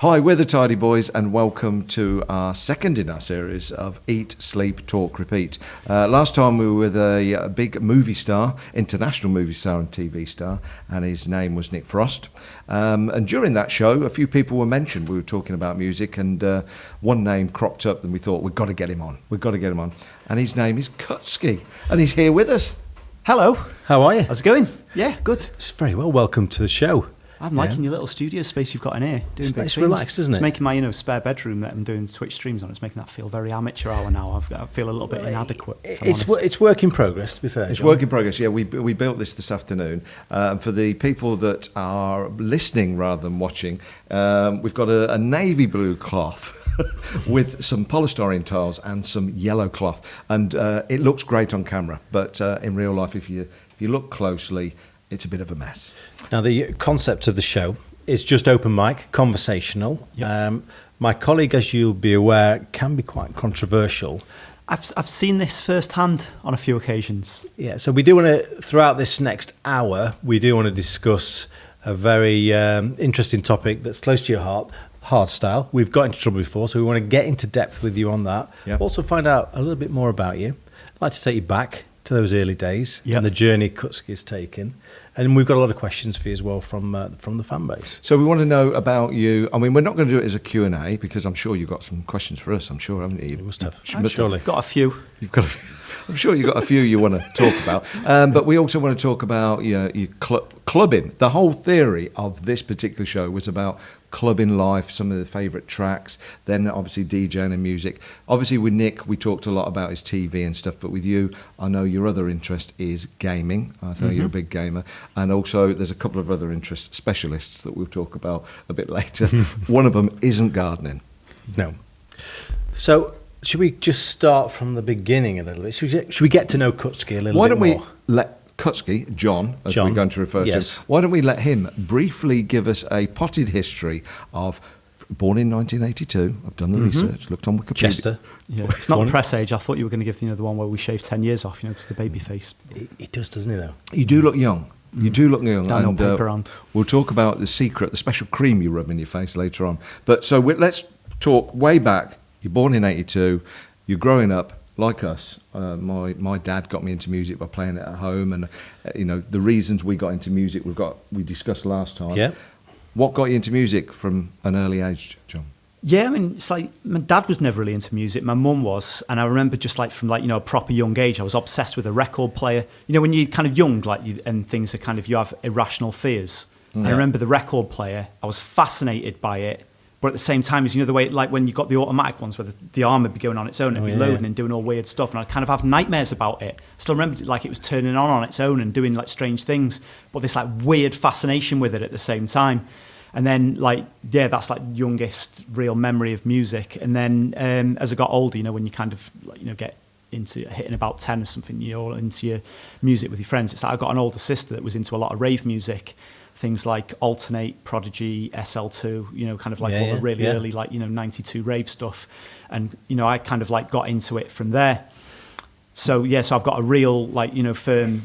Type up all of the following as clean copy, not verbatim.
Hi, we're the Tidy Boys, and welcome to our second in our series of Eat, Sleep, Talk, Repeat. Last time we were with a big movie star, international movie star and TV star, and his name was Nick Frost. And during that show, a few people were mentioned. We were talking about music, and one name cropped up, and we thought, we've got to get him on. And his name is Kutski, and he's here with us. Hello. How are you? How's it going? Yeah, good. It's very well. Welcome to the show. I'm liking your little studio space you've got in here. Doing it's relaxed, isn't it? It's making my spare bedroom that I'm doing Twitch streams on. It's making that feel very amateur hour now. I feel a little bit inadequate. It's work in progress, to be fair. It's work in progress. Yeah, we built this afternoon. For the people that are listening rather than watching, we've got a navy blue cloth with some polystyrene tiles and some yellow cloth, and it looks great on camera. But in real life, if you look closely, it's a bit of a mess. Now, the concept of the show is just open mic, conversational. Yep. My colleague, as you'll be aware, can be quite controversial. I've seen this firsthand on a few occasions. Yeah, so we do want to, throughout this next hour, we do want to discuss a very interesting topic that's close to your heart, hardstyle. We've got into trouble before, so we want to get into depth with you on that. Yep. Also find out a little bit more about you. I'd like to take you back to those early days and the journey Cutski has taken. And we've got a lot of questions for you as well from the fan base. So we want to know about you. I mean, we're not going to do it as a Q&A because I'm sure you've got some questions for us. I'm sure, haven't you? You must have. I've got a few. You've got a few. I'm sure you've got a few you want to talk about. But we also want to talk about your clubbing. The whole theory of this particular show was about clubbing life, some of the favourite tracks, then obviously DJing and music. Obviously with Nick, we talked a lot about his TV and stuff, but with you, I know your other interest is gaming. I think you're a big gamer. And also there's a couple of other interest specialists that we'll talk about a bit later. One of them isn't gardening. No. So should we just start from the beginning a little bit? Should we get to know Kutski a little bit more? Why don't we let Kutski, John, as we're going to refer to him, why don't we let him briefly give us a potted history of born in 1982. I've done the research, looked on Wikipedia. Chester. Yeah. It's not the press age. I thought you were going to give the one where we shaved 10 years off, because the baby face. He does, doesn't he, though? You do look young. You do look young. Down on paper around. We'll talk about the secret, the special cream you rub in your face later on. But so let's talk way back. You're born in 82. You're growing up. Like us, my dad got me into music by playing it at home, and the reasons we got into music we discussed last time. Yeah. What got you into music from an early age, John? Yeah, I mean, it's like my dad was never really into music. My mum was, and I remember just from a proper young age, I was obsessed with a record player. When you're kind of young, and things are you have irrational fears. And I remember the record player. I was fascinated by it. But at the same time, as the way, when you got the automatic ones where the arm would be going on its own and be loading and doing all weird stuff, and I'd kind of have nightmares about it. I still remember it was turning on its own and doing strange things, but this weird fascination with it at the same time. And then that's youngest real memory of music. And then as I got older, when you kind of get into hitting about 10 or something, you're into your music with your friends. It's I've got an older sister that was into a lot of rave music. Things like Alternate, Prodigy, SL2, all the really early 92 rave stuff. And, I kind of got into it from there. So, so I've got a real, firm,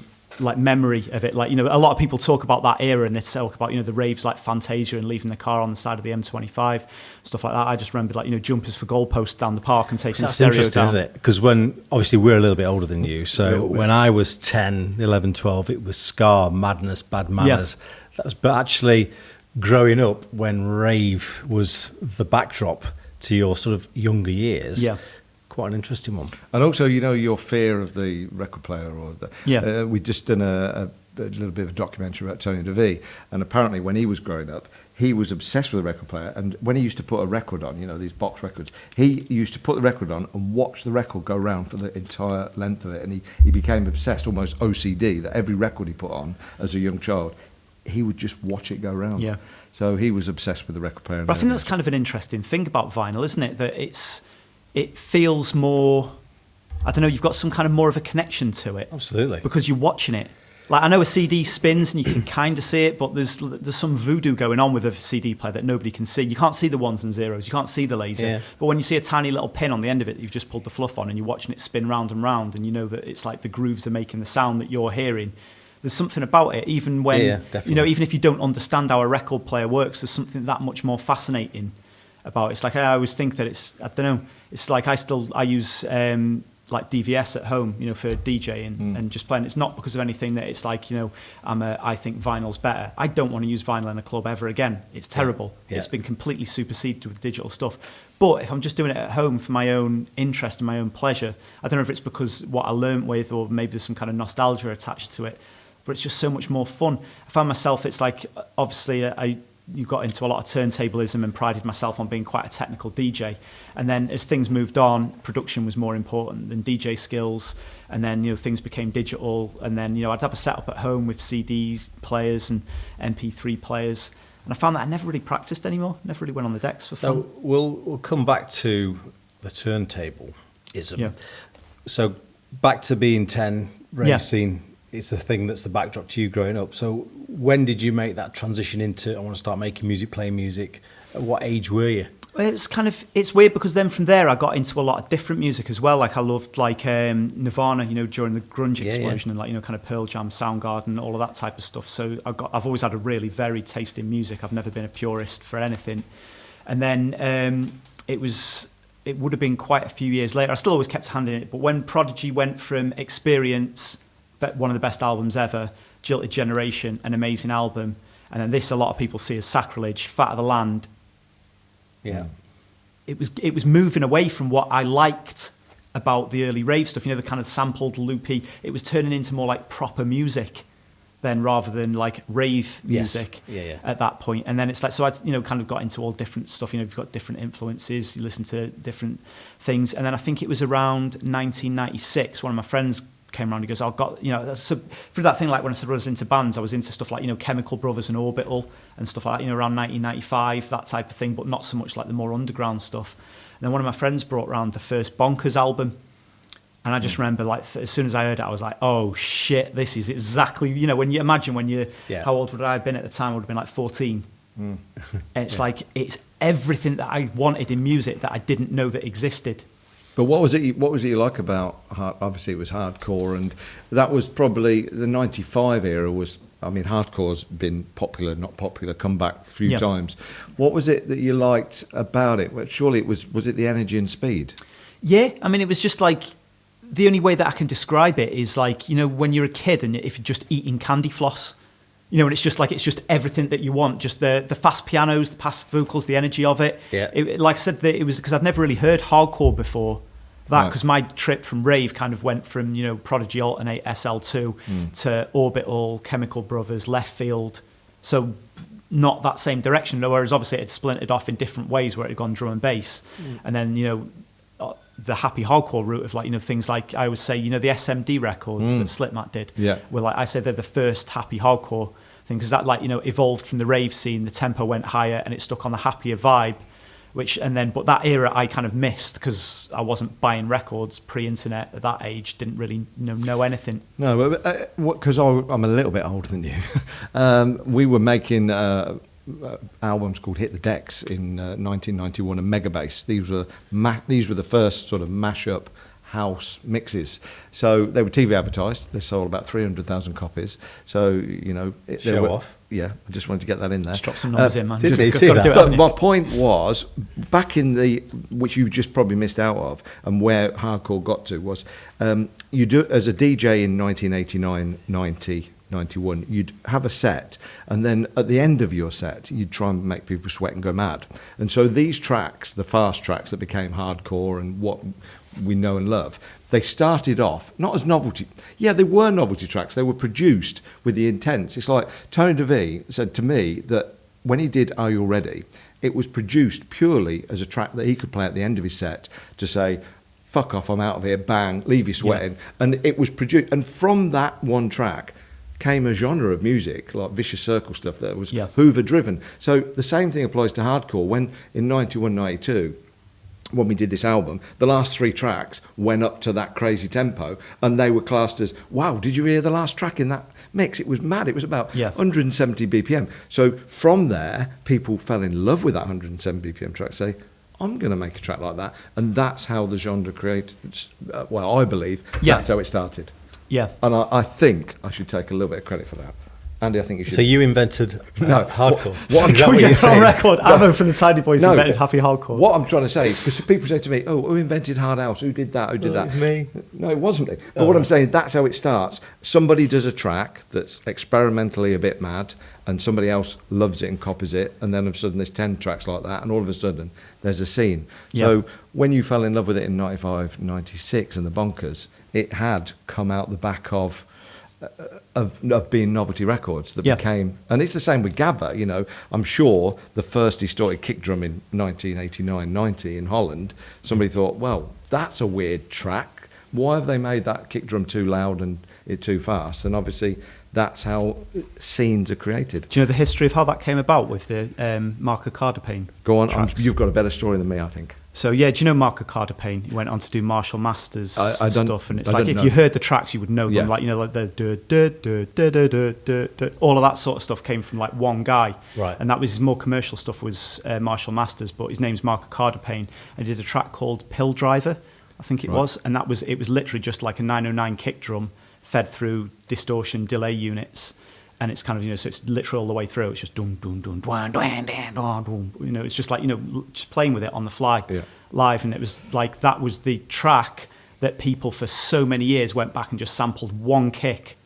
memory of it. A lot of people talk about that era and they talk about, the raves like Fantasia and leaving the car on the side of the M25, stuff like that. I just remember, jumpers for goalposts down the park and taking the stereo down. Isn't it? Because obviously we're a little bit older than you. So when I was 10, 11, 12, it was ska, madness, bad manners. Yeah. But actually, growing up when rave was the backdrop to your sort of younger years, quite an interesting one. And also, your fear of the record player, or we'd just done a little bit of a documentary about Tony DeVee, and apparently when he was growing up, he was obsessed with a record player, and when he used to put a record on, these box records, he used to put the record on and watch the record go round for the entire length of it, and he became obsessed, almost OCD, that every record he put on as a young child, he would just watch it go round. Yeah. So he was obsessed with the record player. But I think that's kind of an interesting thing about vinyl, isn't it? That it feels more, I don't know, you've got some kind of more of a connection to it. Absolutely. Because you're watching it. I know a CD spins and you can kind of see it, but there's some voodoo going on with a CD player that nobody can see. You can't see the ones and zeros. You can't see the laser. Yeah. But when you see a tiny little pin on the end of it, you've just pulled the fluff on and you're watching it spin round and round, and you know that it's the grooves are making the sound that you're hearing. There's something about it, even when, even if you don't understand how a record player works, there's something that much more fascinating about. It's like I always think that I don't know. It's like I use like DVS at home, for DJing and just playing. It's not because of anything that it's like, I think vinyl's better. I don't want to use vinyl in a club ever again. It's terrible. Yeah. It's been completely superseded with digital stuff. But if I'm just doing it at home for my own interest and my own pleasure, I don't know if it's because what I learnt with, or maybe there's some kind of nostalgia attached to it, but it's just so much more fun. I found myself, it's like, obviously you got into a lot of turntablism and prided myself on being quite a technical DJ. And then as things moved on, production was more important than DJ skills. And then, things became digital. And then, I'd have a setup at home with CD players and MP3 players. And I found that I never really practiced anymore. Never really went on the decks for fun. So we'll come back to the turntable-ism. Yeah. So back to being 10, rave scene. It's the thing that's the backdrop to you growing up. So when did you make that transition into, I want to start making music, playing music? At what age were you? It's weird because then from there I got into a lot of different music as well. Like I loved Nirvana, during the grunge explosion, and kind of Pearl Jam, Soundgarden, all of that type of stuff. So I've always had a really varied taste in music. I've never been a purist for anything. And then it would have been quite a few years later. I still always kept a hand in it, but when Prodigy went from Experience, one of the best albums ever, Jilted Generation, an amazing album, and then this a lot of people see as sacrilege, Fat of the Land. Yeah, it was moving away from what I liked about the early rave stuff. The kind of sampled, loopy. It was turning into more like proper music, then rather than like rave music. At that point. And then it's like, so I kind of got into all different stuff. You've got different influences. You listen to different things, and then I think it was around 1996. One of my friends came around, he goes, I've got, so through that thing, like when I said I was into bands, I was into stuff like, Chemical Brothers and Orbital and stuff like that, around 1995, that type of thing, but not so much like the more underground stuff. And then one of my friends brought around the first Bonkers album, and I just remember, like, as soon as I heard it, I was like, oh shit, this is exactly, when you imagine how old would I have been at the time? I would have been like 14. And it's like, it's everything that I wanted in music that I didn't know that existed. But what was it you like about, obviously it was hardcore, and that was probably the 95 era was, hardcore's been popular, not popular, come back a few times. What was it that you liked about it? Well, surely was it the energy and speed? Yeah, it was just like, the only way that I can describe it is like, when you're a kid and if you're just eating candy floss, and it's just everything that you want, just the fast pianos, the fast vocals, the energy of it. Yeah. Like I said, it was because I'd never really heard hardcore before that, because my trip from rave kind of went from, Prodigy Alternate, SL2 to Orbital, Chemical Brothers, Left Field. So not that same direction, whereas obviously it had splintered off in different ways where it had gone drum and bass. And then, the happy hardcore route of like, things like I always say, the SMD records that Slipmatt did. Yeah. Were like, I say they're the first happy hardcore thing, because that evolved from the rave scene, the tempo went higher and it stuck on the happier vibe, but that era I kind of missed because I wasn't buying records pre-internet at that age, didn't really know anything. No, because I'm a little bit older than you. We were making albums called Hit the Decks in 1991 and Megabass. These were the first sort of mash-up house mixes. So they were TV advertised. They sold about 300,000 copies. So, Show off. Yeah, I just wanted to get that in there. Just drop some numbers in, man. Didn't you see that? But my point was, back in which you just probably missed out of, and where hardcore got to was, you do as a DJ in 1989, 90, 91, you'd have a set, and then at the end of your set, you'd try and make people sweat and go mad. And so these tracks, the fast tracks that became hardcore and what we know and love, they started off not as novelty. Yeah, they were novelty tracks. They were produced with the intent. It's like Tony DeVee said to me that when he did Are You Ready, it was produced purely as a track that he could play at the end of his set to say, fuck off, I'm out of here, bang, leave you sweating. Yeah. And it was produced. And from that one track came a genre of music, like Vicious Circle stuff that was Hoover driven. So the same thing applies to hardcore. When in 91, 92, when we did this album, the last three tracks went up to that crazy tempo, and they were classed as, wow, did you hear the last track in that mix? It was mad. It was about 170 BPM. So from there, people fell in love with that 170 BPM track, say, I'm going to make a track like that. And that's how the genre created, I believe, that's how it started. Yeah. And I think I should take a little bit of credit for that. Andy, I think you should. So you invented hardcore. What I'm Can we trying get on record? Ammo from the Tiny Boys invented happy hardcore. What I'm trying to say is, because people say to me, "Oh, who invented hard house? Who did that? Who did that?" It's me. No, it wasn't me. But what I'm saying, that's how it starts. Somebody does a track that's experimentally a bit mad, and somebody else loves it and copies it, and then all of a sudden there's 10 tracks like that, and all of a sudden there's a scene. So when you fell in love with it in 95, 96 and the Bonkers, it had come out the back of being novelty records that became, and it's the same with Gabba, you know. I'm sure the first distorted kick drum in 1989-90 in Holland, somebody thought, well, that's a weird track. Why have they made that kick drum too loud and it too fast? And obviously that's how scenes are created. Do you know the history of how that came about with the Marco Cardapane? Go on, you've got a better story than me, I think. So yeah, do you know Marco Cardapane? He went on to do Marshall Masters stuff, and it's like if know. you heard the tracks, you would know them. Like, you know, like the all of that sort of stuff came from like one guy, right? And that was his more commercial stuff was Marshall Masters, but his name's Marco Cardapane, and he did a track called Pill Driver, I think it was, and it was literally just like a 909 kick drum fed through distortion delay units. And it's kind of, you know, so it's literal all the way through. It's just dun dun dun dun dun dun dun. You know, it's just like, you know, just playing with it on the fly, live. And it was like that was the track that people for so many years went back and just sampled one kick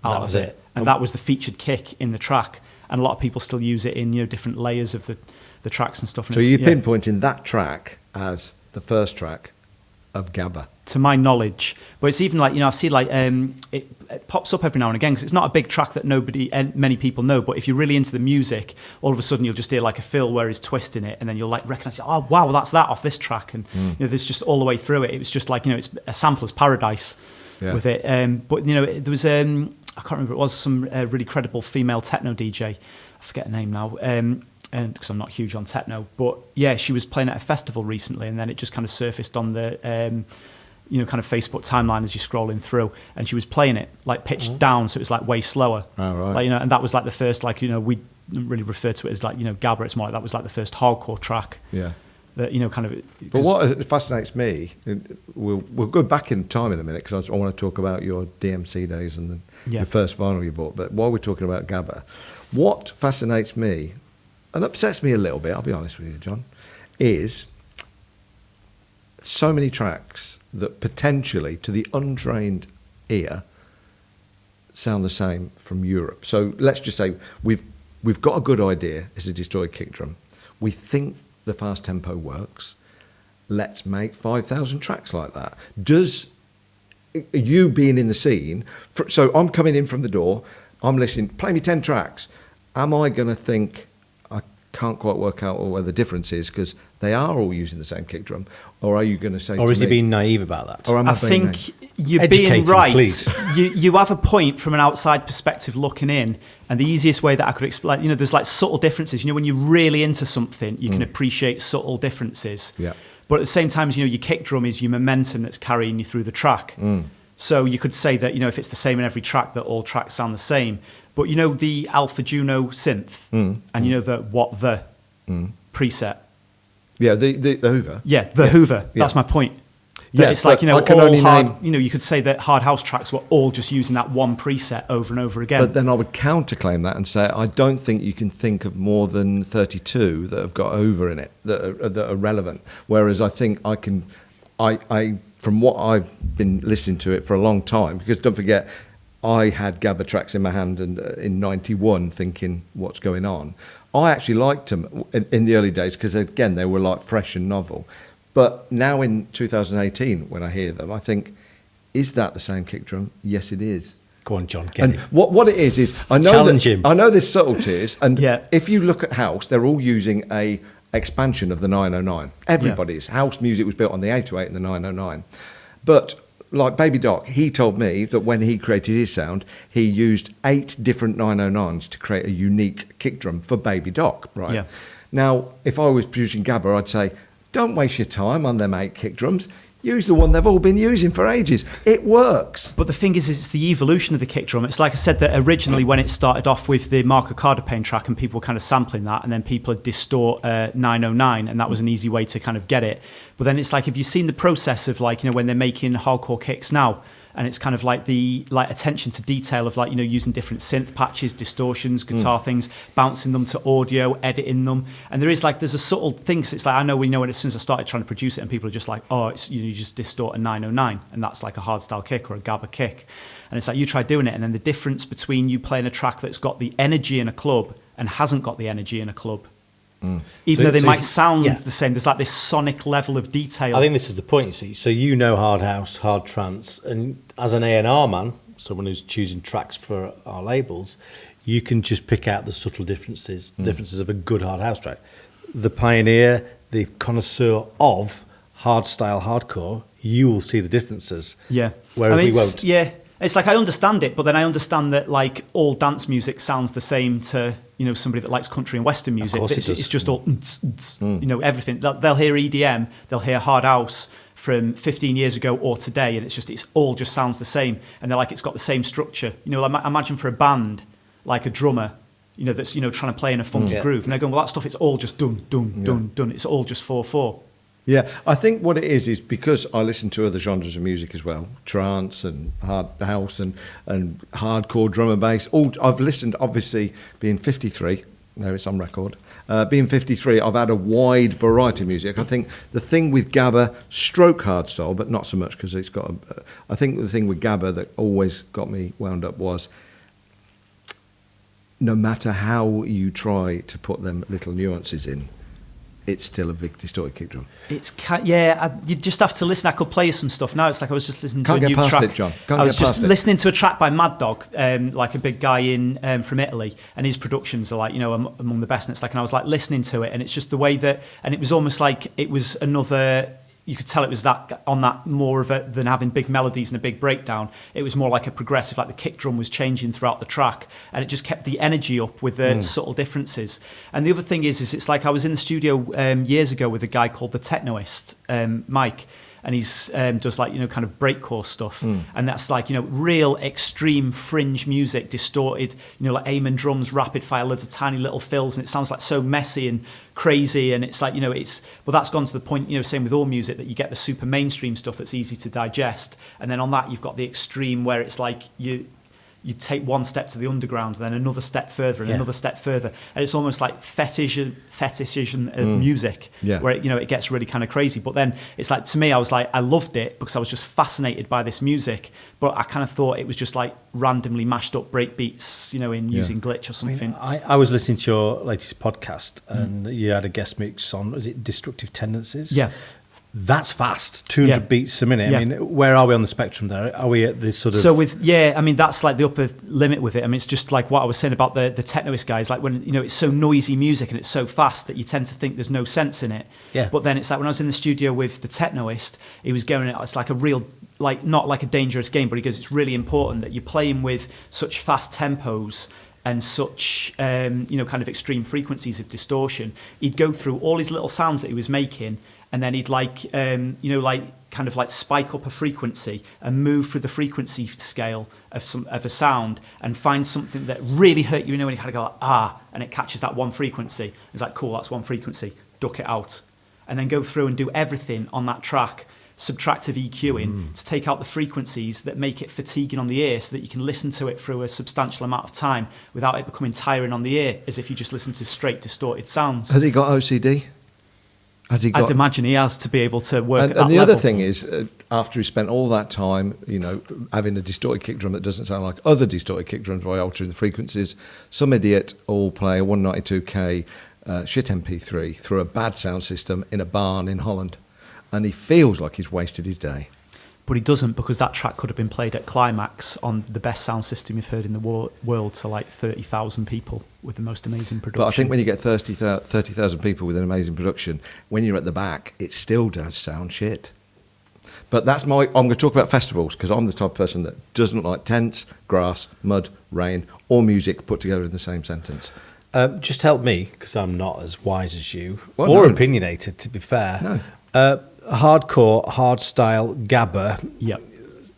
out of it, and that was the featured kick in the track. And a lot of people still use it in, you know, different layers of the tracks and stuff. And so you're pinpointing that track as the first track of Gabba, to my knowledge. But it's even like, you know, I see like it pops up every now and again because it's not a big track that many people know. But if you're really into the music, all of a sudden you'll just hear like a fill where he's twisting it, and then you'll like recognize, oh wow, that's that off this track, and you know, there's just all the way through it. It was just like, you know, it's a sampler's paradise with it. But you know, there was I can't remember, it was some really credible female techno DJ. I forget her name now. And because I'm not huge on techno, but yeah, she was playing at a festival recently, and then it just kind of surfaced on the you know, kind of Facebook timeline as you're scrolling through, and she was playing it like pitched down, so it was like way slower. Oh, right. Like, you know, and that was like the first, like, you know, we don't really refer to it as like, you know, Gabba. It's more like that was like the first hardcore track. Yeah. That, you know, kind of. But what fascinates me, we'll go back in time in a minute because I want to talk about your DMC days and the first vinyl you bought. But while we're talking about Gabba, what fascinates me and upsets me a little bit, I'll be honest with you, John, is so many tracks that potentially, to the untrained ear, sound the same from Europe. So let's just say we've got a good idea. It's a distorted kick drum. We think the fast tempo works. Let's make 5,000 tracks like that. Does you being in the scene, so I'm coming in from the door, I'm listening, play me 10 tracks. Am I going to think, I can't quite work out where the difference is because they are all using the same kick drum? Or are you going to say or is he being naive about that? Or I think you're being right. You have a point from an outside perspective looking in, and the easiest way that I could explain, you know, there's like subtle differences. You know, when you're really into something, you can appreciate subtle differences. Yeah. But at the same time, you know, your kick drum is your momentum that's carrying you through the track. So you could say that, you know, if it's the same in every track, that all tracks sound the same. But you know the Alpha Juno synth, and you know the preset. Yeah, the Hoover. Yeah, the Hoover. That's my point. Yeah, it's like, you know, you know, you could say that hard house tracks were all just using that one preset over and over again. But then I would counterclaim that and say I don't think you can think of more than 32 that have got Hoover in it that are relevant. Whereas I think I can, I from what I've been listening to it for a long time, because don't forget, I had Gabba tracks in my hand and in 91 thinking, what's going on? I actually liked them in the early days because, again, they were like fresh and novel. But now in 2018, when I hear them, I think, is that the same kick drum? Yes, it is. Go on, John, get it. What it is I know challenge him. I know there's subtleties, and if you look at house, they're all using a expansion of the 909. Everybody's house music was built on the 808 and the 909. But like Baby Doc, he told me that when he created his sound, he used 8 different 909s to create a unique kick drum for Baby Doc, right? Yeah. Now, if I was producing Gabba, I'd say, don't waste your time on them 8 kick drums. Use the one they've all been using for ages. It works. But the thing is it's the evolution of the kick drum. It's like I said, that originally when it started off with the Marco Cardapane track and people were kind of sampling that, and then people would distort 909, and that was an easy way to kind of get it. But then it's like, if you've seen the process of, like, you know, when they're making hardcore kicks now, and it's kind of like the attention to detail of like, you know, using different synth patches, distortions, guitar things, bouncing them to audio, editing them. And there's a subtle thing. So it's like, I know when as soon as I started trying to produce it, and people are just like, oh, it's, you know, you just distort a 909, and that's like a hardstyle kick or a gabba kick. And it's like, you try doing it, and then the difference between you playing a track that's got the energy in a club and hasn't got the energy in a club. Even though they might sound the same, there's like this sonic level of detail. I think this is the point, you see. So you know hard house, hard trance, and as an A&R man, someone who's choosing tracks for our labels, you can just pick out the subtle differences of a good hard house track. The pioneer, the connoisseur of hardstyle hardcore, you will see the differences. Yeah. Whereas we won't. Yeah. It's like I understand it, but then I understand that like all dance music sounds the same to, you know, somebody that likes country and Western music. Of course it does. It's just all, you know, everything. They'll hear EDM, they'll hear hard house from 15 years ago or today, and it's all just sounds the same. And they're like, it's got the same structure. You know, imagine for a band, like a drummer, you know, that's, you know, trying to play in a funky groove, and they're going, well, that stuff, it's all just dun, dun, dun, dun. It's all just 4/4. Yeah, I think what it is because I listen to other genres of music as well, trance and hard house and hardcore drum and bass. All I've listened, obviously, being 53, there it's on record, being 53, I've had a wide variety of music. I think the thing with Gabba, stroke hardstyle, but not so much because it's got I think the thing with Gabba that always got me wound up was no matter how you try to put them little nuances in, it's still a big distorted kick drum. You just have to listen. I could play you some stuff now. It's like I was just listening to a new track. Can't get past it, John. I was just listening to a track by Mad Dog, like a big guy from Italy, and his productions are like, you know, among the best. And it's like, and I was like listening to it, and it's just the way that, and it was almost like it was another. You could tell it was that on that more of it than having big melodies and a big breakdown. It was more like a progressive, like the kick drum was changing throughout the track, and it just kept the energy up with the subtle differences. And the other thing is it's like I was in the studio years ago with a guy called the Technoist, Mike, and he's does like, you know, kind of breakcore stuff, and that's like, you know, real extreme fringe music, distorted, you know, like Amon drums, rapid fire, loads of tiny little fills, and it sounds like so messy and crazy, and it's like, you know, that's gone to the point, you know, same with all music, that you get the super mainstream stuff that's easy to digest, and then on that you've got the extreme where it's like you take one step to the underground, and then another step further and another step further, and it's almost like fetishism of music, where it, you know, it gets really kind of crazy. But then it's like, to me, I was like, I loved it because I was just fascinated by this music, but I kind of thought it was just like randomly mashed up break beats, you know, in using glitch or something. I was listening to your latest podcast, and you had a guest mix on, was it Destructive Tendencies? Yeah. That's fast, 200 beats a minute. I mean, where are we on the spectrum there? Are we at this sort of... So I mean, that's like the upper limit with it. I mean, it's just like what I was saying about the Technoist guys, like when, you know, it's so noisy music and it's so fast that you tend to think there's no sense in it. Yeah. But then it's like when I was in the studio with the Technoist, he was going, it's like a real, like, not like a dangerous game, but he goes, it's really important that you're playing with such fast tempos and such, you know, kind of extreme frequencies of distortion. He'd go through all his little sounds that he was making, and then he'd like, you know, like kind of like spike up a frequency and move through the frequency scale of a sound and find something that really hurt you, you know, when you kind of go like, and it catches that one frequency. It's like, cool, that's one frequency, duck it out. And then go through and do everything on that track, subtractive EQing, to take out the frequencies that make it fatiguing on the ear, so that you can listen to it through a substantial amount of time without it becoming tiring on the ear, as if you just listen to straight distorted sounds. Has he got OCD? I'd imagine he has, to be able to work at that and the level. other thing is, after he spent all that time, you know, having a distorted kick drum that doesn't sound like other distorted kick drums by altering the frequencies, some idiot will play a 192K shit MP3 through a bad sound system in a barn in Holland, and he feels like he's wasted his day. But he doesn't, because that track could have been played at Climax on the best sound system you've heard in the world to like 30,000 people with the most amazing production. But I think when you get 30,000 people with an amazing production, when you're at the back, it still does sound shit. But I'm going to talk about festivals, because I'm the type of person that doesn't like tents, grass, mud, rain, or music put together in the same sentence. Just help me, because I'm not as wise as you, Well, or no. opinionated, to be fair. No. Hardcore, hardstyle, Gabba. Yep.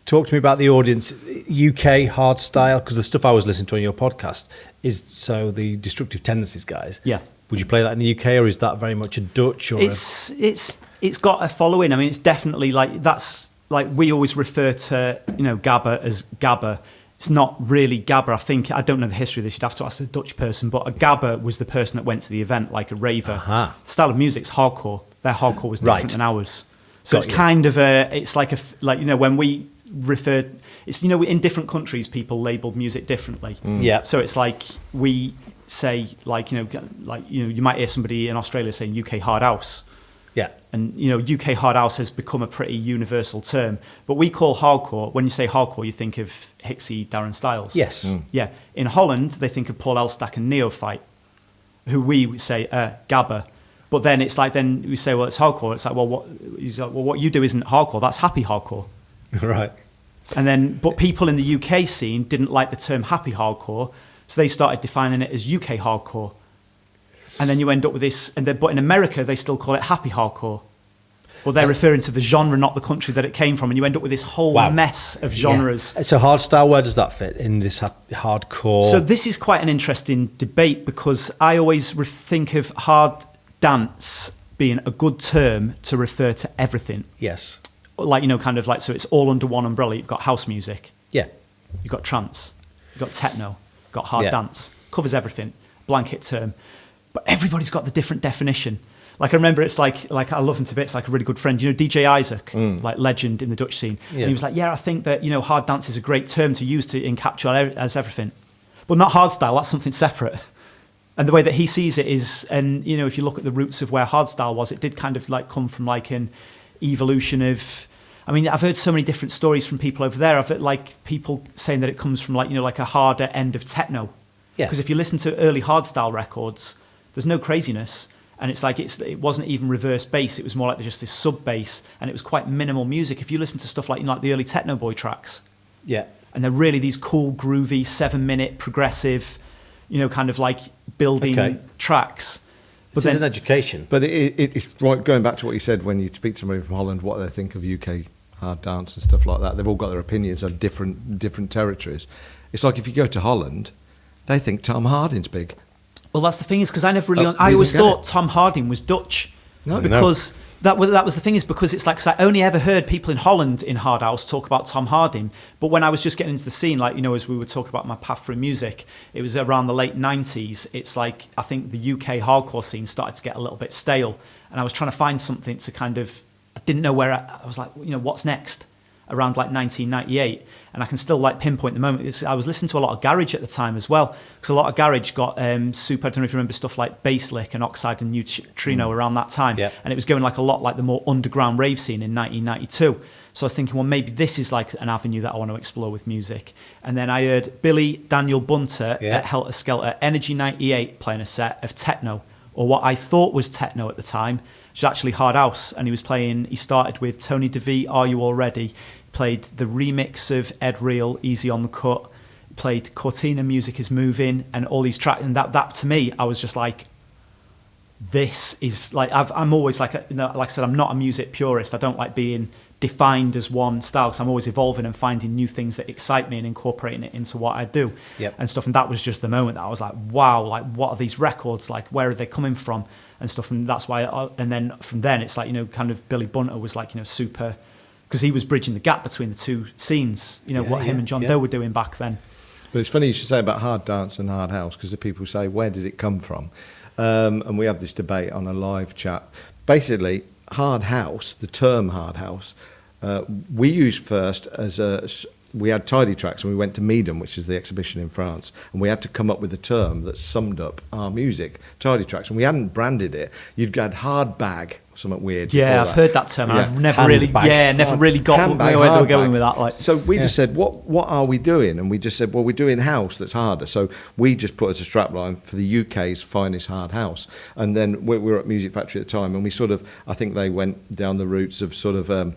Talk to me about the audience. UK hardstyle, because the stuff I was listening to on your podcast is the Destructive Tendencies guys. Yeah. Would you play that in the UK, or is that very much a Dutch? Or it's got a following. I mean, it's definitely like that's like we always refer to, gabba as gabba. It's not really gabba. I don't know the history of this. You'd have to ask a Dutch person. But a gabba was the person that went to the event, like a raver. Uh-huh. The style of music's hardcore. Their hardcore was different than ours. So it's kind of when we refer, it's, in different countries, people labeled music differently. Yeah. So it's like we say, you might hear somebody in Australia saying UK hard house. Yeah. And, UK hard house has become a pretty universal term. But we call hardcore, when you say hardcore, you think of Hixie, Darren Styles. Yes. Yeah. In Holland, they think of Paul Elstak and Neophyte, who we say gabba. But then it's like, then we say, well, it's hardcore. It's like, well, what you do isn't hardcore. That's happy hardcore. Right. And then, but people in the UK scene didn't like the term happy hardcore, so they started defining it as UK hardcore. And then you end up with this, but in America, they still call it happy hardcore. Well, they're referring to the genre, not the country that it came from. And you end up with this whole mess of genres. Yeah. So hardstyle, where does that fit in this hardcore? So this is quite an interesting debate, because I always think of hard dance being a good term to refer to everything. Yes. Like, so it's all under one umbrella. You've got house music. Yeah. You've got trance. You've got techno. You've got hard dance. Covers everything. Blanket term. But everybody's got the different definition. Like, I remember it's like I love him to bits, like a really good friend, DJ Isaac, like legend in the Dutch scene. Yeah. And he was like, I think that, hard dance is a great term to use to encapsulate as everything. But not hardstyle, that's something separate. And the way that he sees it is, and, if you look at the roots of where hardstyle was, it did kind of like come from like an evolution of, I've heard so many different stories from people over there. I've heard like people saying that it comes from like a harder end of techno. Yeah. Because if you listen to early hardstyle records, there's no craziness, and it's like it wasn't even reverse bass. It was more like just this sub bass, and it was quite minimal music. If you listen to stuff like like the early Techno Boy tracks, and they're really these cool, groovy 7-minute progressive, kind of like building tracks. But this is an education. But it's right. Going back to what you said when you speak to somebody from Holland, what they think of UK hard dance and stuff like that. They've all got their opinions of different territories. It's like if you go to Holland, they think Tom Harding's big. Well, that's the thing, is because I never really... I always thought Tom Harding was Dutch. No, because that was the thing, is because it's like... Cause I only ever heard people in Holland in Hard House talk about Tom Harding. But when I was just getting into the scene, like, as we were talking about my path through music, it was around the late 90s. It's like, I think the UK hardcore scene started to get a little bit stale. And I was trying to find something to kind of... I didn't know where... I was like, what's next? Around like 1998, and I can still like pinpoint the moment. I was listening to a lot of garage at the time as well, because a lot of garage got super. I don't know if you remember stuff like Basslick and Oxide and Neutrino around that time, and it was going like a lot like the more underground rave scene in 1992. So I was thinking, well, maybe this is like an avenue that I want to explore with music. And then I heard Billy Daniel Bunter at Helter Skelter Energy 98 playing a set of techno, or what I thought was techno at the time, which was actually hard house, and he started with Tony DeVee, Are You Already? Played the remix of Ed Real, Easy on the Cut, played Cortina, Music is Moving, and all these tracks. And that to me, I was just like, this is like, I'm always like, like I said, I'm not a music purist. I don't like being defined as one style, because I'm always evolving and finding new things that excite me and incorporating it into what I do and stuff. And that was just the moment that I was like, wow, like what are these records? Like, where are they coming from and stuff? And that's why, and then from then it's like, kind of Billy Bunter was like, super... because he was bridging the gap between the two scenes, what him and John Doe were doing back then. But it's funny you should say about hard dance and hard house, because the people say, where did it come from? And we have this debate on a live chat. Basically, hard house, the term hard house, we used first as we had Tidy Trax, and we went to Meedham, which is the exhibition in France, and we had to come up with a term that summed up our music, Tidy Trax, and we hadn't branded it. You'd had hard bag, something weird. Yeah, I've heard that term. I've never really got where they were going with that. Like, so we just said, what are we doing? And we just said, well, we're doing house that's harder. So we just put as a strapline for the UK's finest hard house. And then we were at Music Factory at the time, and we sort of, I think they went down the routes of sort of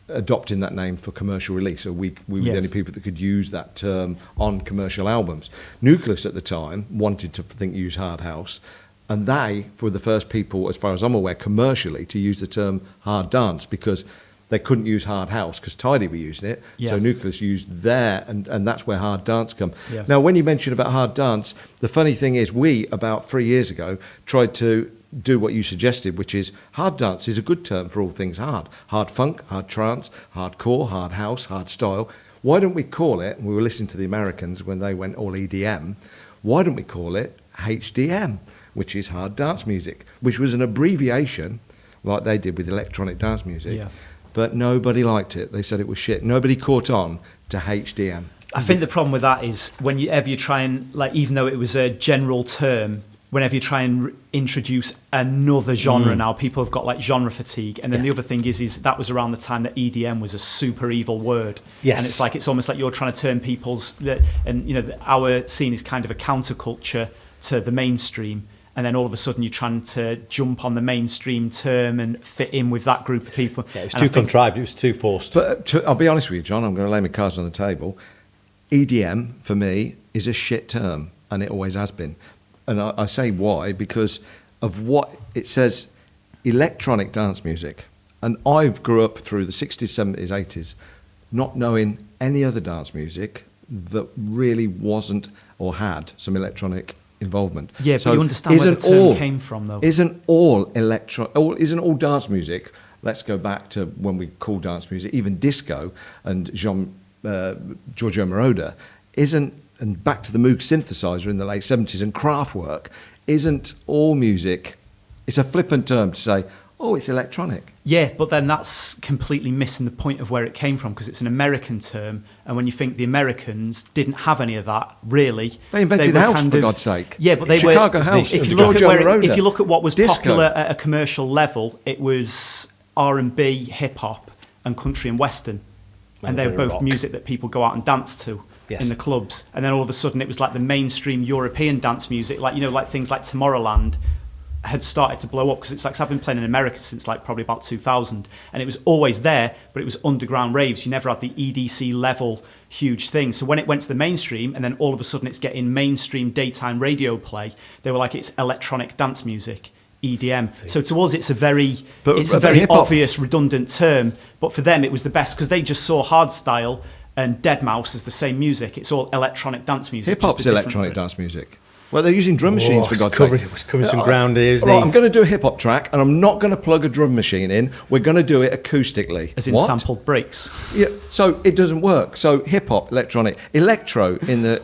adopting that name for commercial release. So we were the only people that could use that term on commercial albums. Nucleus at the time wanted to use hard house, and they were the first people, as far as I'm aware, commercially to use the term hard dance, because they couldn't use hard house because Tidy were using it. So Nucleus used their, and that's where hard dance come. Now, when you mentioned about hard dance, the funny thing is we, about 3 years ago, tried to do what you suggested, which is hard dance is a good term for all things hard. Hard funk, hard trance, hardcore, hard house, hard style. Why don't we call it, we were listening to the Americans when they went all EDM, why don't we call it HDM, which is hard dance music, which was an abbreviation like they did with electronic dance music. Yeah. But nobody liked it. They said it was shit. Nobody caught on to HDM. I think the problem with that is whenever you try and, like, even though it was a general term, whenever you try and introduce another genre now, people have got like genre fatigue. And then the other thing is that was around the time that EDM was a super evil word. Yes. And it's almost like you're trying to turn our scene is kind of a counterculture to the mainstream. And then all of a sudden you're trying to jump on the mainstream term and fit in with that group of people. Yeah, it was too contrived, it was too forced. But I'll be honest with you, John, I'm going to lay my cards on the table. EDM, for me, is a shit term, and it always has been. And I say why, because of what it says, electronic dance music. And I grew up through the 60s, 70s, 80s, not knowing any other dance music that really wasn't or had some electronic involvement. Yeah, but you understand where the term came from, though. Isn't all dance music? Let's go back to when we call dance music, even disco and Giorgio Moroder, and back to the Moog synthesizer in the late 70s and Kraftwerk, isn't all music? It's a flippant term to say, oh, it's electronic. Yeah, but then that's completely missing the point of where it came from, because it's an American term, and when you think the Americans didn't have any of that, really. They invented house, for God's sake. Yeah, but they Chicago were... house. If you look at what was disco. Popular at a commercial level, it was R&B, hip-hop, and country and western. And they were both rock. music that people go out and dance to in the clubs. And then all of a sudden it was like the mainstream European dance music, like things like Tomorrowland had started to blow up, because it's like, I've been playing in America since like probably about 2000, and it was always there, but it was underground raves. You never had the EDC level huge thing. So when it went to the mainstream, and then all of a sudden it's getting mainstream daytime radio play, they were like, it's electronic dance music, EDM. So to us, it's a very obvious, redundant term, but for them it was the best, because they just saw hardstyle and Deadmau5 as the same music. It's all electronic dance music. Hip-hop's electronic dance music. Well, they're using drum machines, for God's sake. It's covering some ground here, isn't I'm going to do a hip-hop track, and I'm not going to plug a drum machine in. We're going to do it acoustically. As in sampled breaks. Yeah, so it doesn't work. So hip-hop, electronic. Electro in the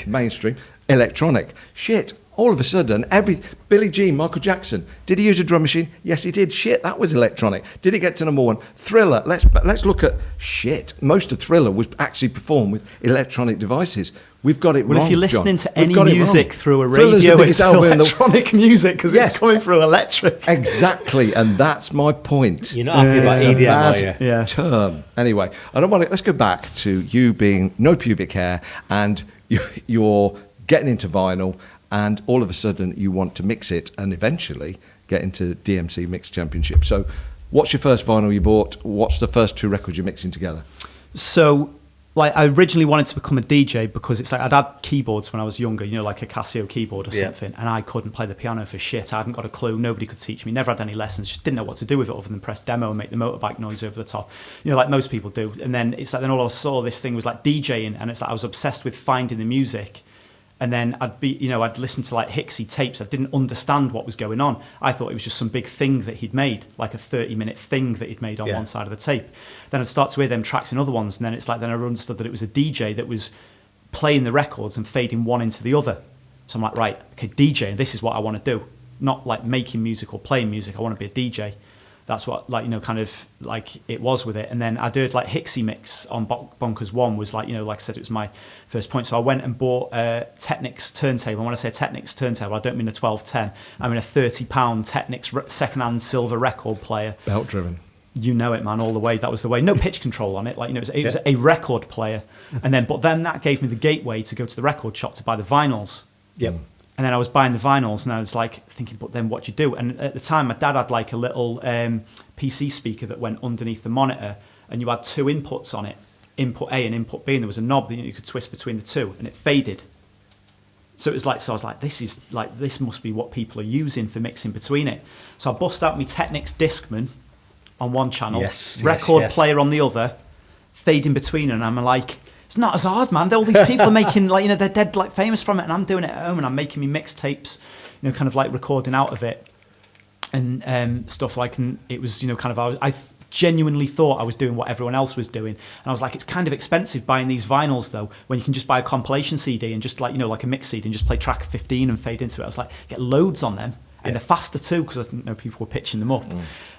mainstream, electronic. Shit. All of a sudden, Billie Jean, Michael Jackson, did he use a drum machine? Yes, he did. Shit, that was electronic. Did he get to number one? Thriller, let's look at shit. Most of Thriller was actually performed with electronic devices. We've got it wrong, Well, if you're listening John. to any music through a Thriller's the radio, biggest it's album in the- electronic music, because it's coming through electric. Exactly, and that's my point. You're not happy about It's a EDM, bad are you? Yeah. term. Anyway, I don't want to. Let's go back to you being no pubic hair, and you're getting into vinyl, and all of a sudden you want to mix it and eventually get into DMC Mix Championship. So what's your first vinyl you bought? What's the first two records you're mixing together? So, like, I originally wanted to become a DJ, because it's like I'd had keyboards when I was younger, like a Casio keyboard or something, and I couldn't play the piano for shit. I hadn't got a clue. Nobody could teach me. Never had any lessons. Just didn't know what to do with it other than press demo and make the motorbike noise over the top, like most people do. And then it's like, then all I saw this thing was like DJing, and it's like I was obsessed with finding the music. And then I'd listen to like Hixie tapes. I didn't understand what was going on. I thought it was just some big thing that he'd made, like a 30-minute thing that he'd made on one side of the tape. Then I'd start to hear them tracks in other ones, and then it's like, then I understood that it was a DJ that was playing the records and fading one into the other. So I'm like, right, okay, DJ, this is what I want to do. Not like making music or playing music. I want to be a DJ. That's what, kind of like it was with it. And then I did like Hixie Mix on Bonkers 1 was like, like I said, it was my first point. So I went and bought a Technics turntable. And when I say Technics turntable, I don't mean a 1210. I mean a £30 Technics second-hand silver record player. Belt driven. You know it, man, all the way. That was the way. No pitch control on it. It was a record player. But then that gave me the gateway to go to the record shop to buy the vinyls. Yep. And then I was buying the vinyls, and I was like thinking, but then what do you do? And at the time, my dad had like a little PC speaker that went underneath the monitor, and you had two inputs on it, input A and input B, and there was a knob that you could twist between the two, and it faded. So it was like, I was like, this must be what people are using for mixing between it. So I bust out my Technics Discman on one channel, record player on the other, fading between, and I'm like, it's not as hard, man. All these people are making, they're dead, famous from it, and I'm doing it at home, and I'm making me mixtapes, kind of like recording out of it. and stuff like, and it was, kind of, I genuinely thought I was doing what everyone else was doing. And I was like, it's kind of expensive buying these vinyls though, when you can just buy a compilation CD and just like, like a mix CD and just play track 15 and fade into it. I was like, get loads on them. And they're faster too, because I think people were pitching them up.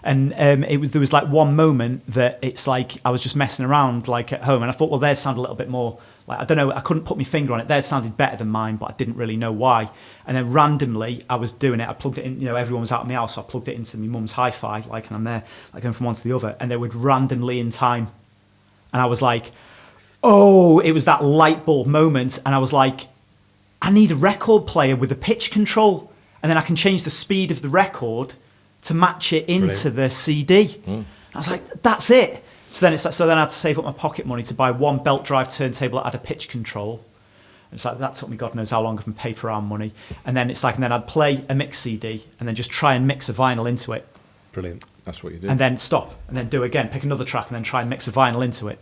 And there was like one moment that it's like I was just messing around like at home, and I thought, well, theirs sounded a little bit more like, I don't know, I couldn't put my finger on it. Theirs sounded better than mine, but I didn't really know why. And then randomly I was doing it. I plugged it in. Everyone was out of my house, so I plugged it into my mum's hi-fi, like, and I'm there, like going from one to the other, and they would randomly in time. And I was like, oh, it was that light bulb moment, and I was like, I need a record player with a pitch control. And then I can change the speed of the record to match it into the CD. I was like, that's it. So then I had to save up my pocket money to buy one belt drive turntable that had a pitch control. And it's like, that took me God knows how long of my paper round money. And then I'd play a mix CD and then just try and mix a vinyl into it. Brilliant. That's what you do. And then stop and then do it again, pick another track and then try and mix a vinyl into it.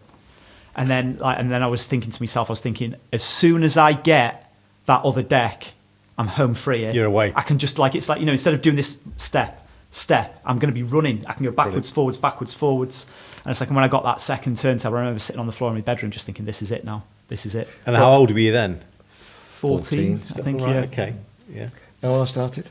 And then I was thinking to myself, as soon as I get that other deck, I'm home free here. You're away. I can just instead of doing this step, I'm going to be running. I can go backwards, forwards. And it's like, when I got that second turntable, I remember sitting on the floor in my bedroom just thinking, this is it now. This is it. And how old were you then? 14, I think, right, yeah. Okay, yeah. I started?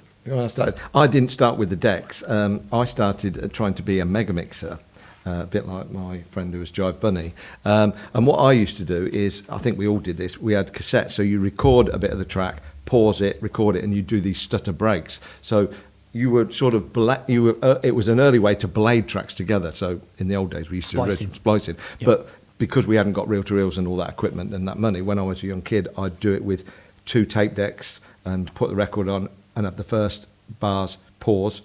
I didn't start with the decks. I started trying to be a mega mixer. A bit like my friend who was Jive Bunny. And what I used to do is, I think we all did this, we had cassettes, so you record a bit of the track, pause it, record it, and you do these stutter breaks. So you were sort of, it was an early way to blade tracks together. So in the old days, we used to do splicing. Yep. But because we hadn't got reel-to-reels and all that equipment and that money, when I was a young kid, I'd do it with 2 tape decks and put the record on and at the first bars, pause,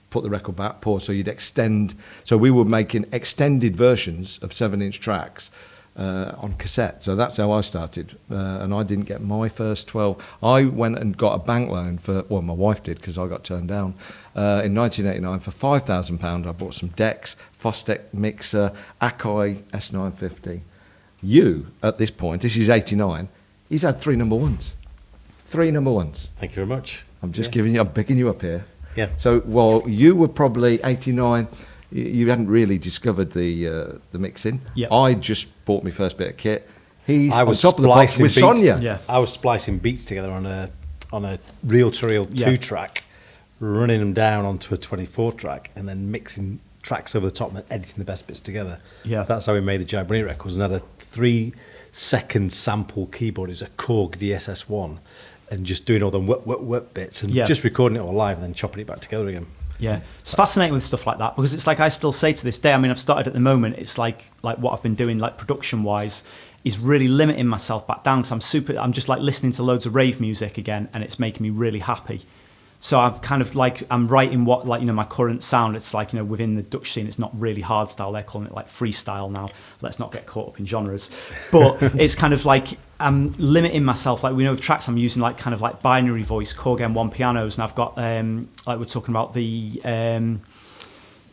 put the record back, pause, so you'd extend. So we were making extended versions of 7-inch tracks on cassette. So that's how I started. And I didn't get my first 12. I went and got a bank loan my wife did, because I got turned down. In 1989 for £5,000, I bought some decks, Fostec mixer, Akai S950. At this point, this is 89, he's had 3 number ones. 3 number ones. Thank you very much. I'm I'm picking you up here. Yeah. So while you were probably 89, you hadn't really discovered the mixing. Yep. I just bought my first bit of kit. He's I was on top of the box with Sonia. Yeah. I was splicing beats together on a reel-to-reel 2-track, running them down onto a 24-track, and then mixing tracks over the top and then editing the best bits together. Yeah. That's how we made the Jive Bunny records, and had a 3-second sample keyboard. It was a Korg DSS-1, and just doing all the whip bits and just recording it all live and then chopping it back together again. Yeah, it's fascinating with stuff like that, because it's like I still say to this day, I mean, I've started at the moment, it's like what I've been doing, like production-wise, is really limiting myself back down, because I'm just like listening to loads of rave music again, and it's making me really happy. So I'm kind of like, I'm writing what, like, my current sound, it's like, within the Dutch scene, it's not really hardstyle, they're calling it like freestyle now. Let's not get caught up in genres. But it's kind of like, I'm limiting myself, like, we know with Trax, I'm using like kind of like binary voice, Korg M1 pianos, and I've got, like we're talking about the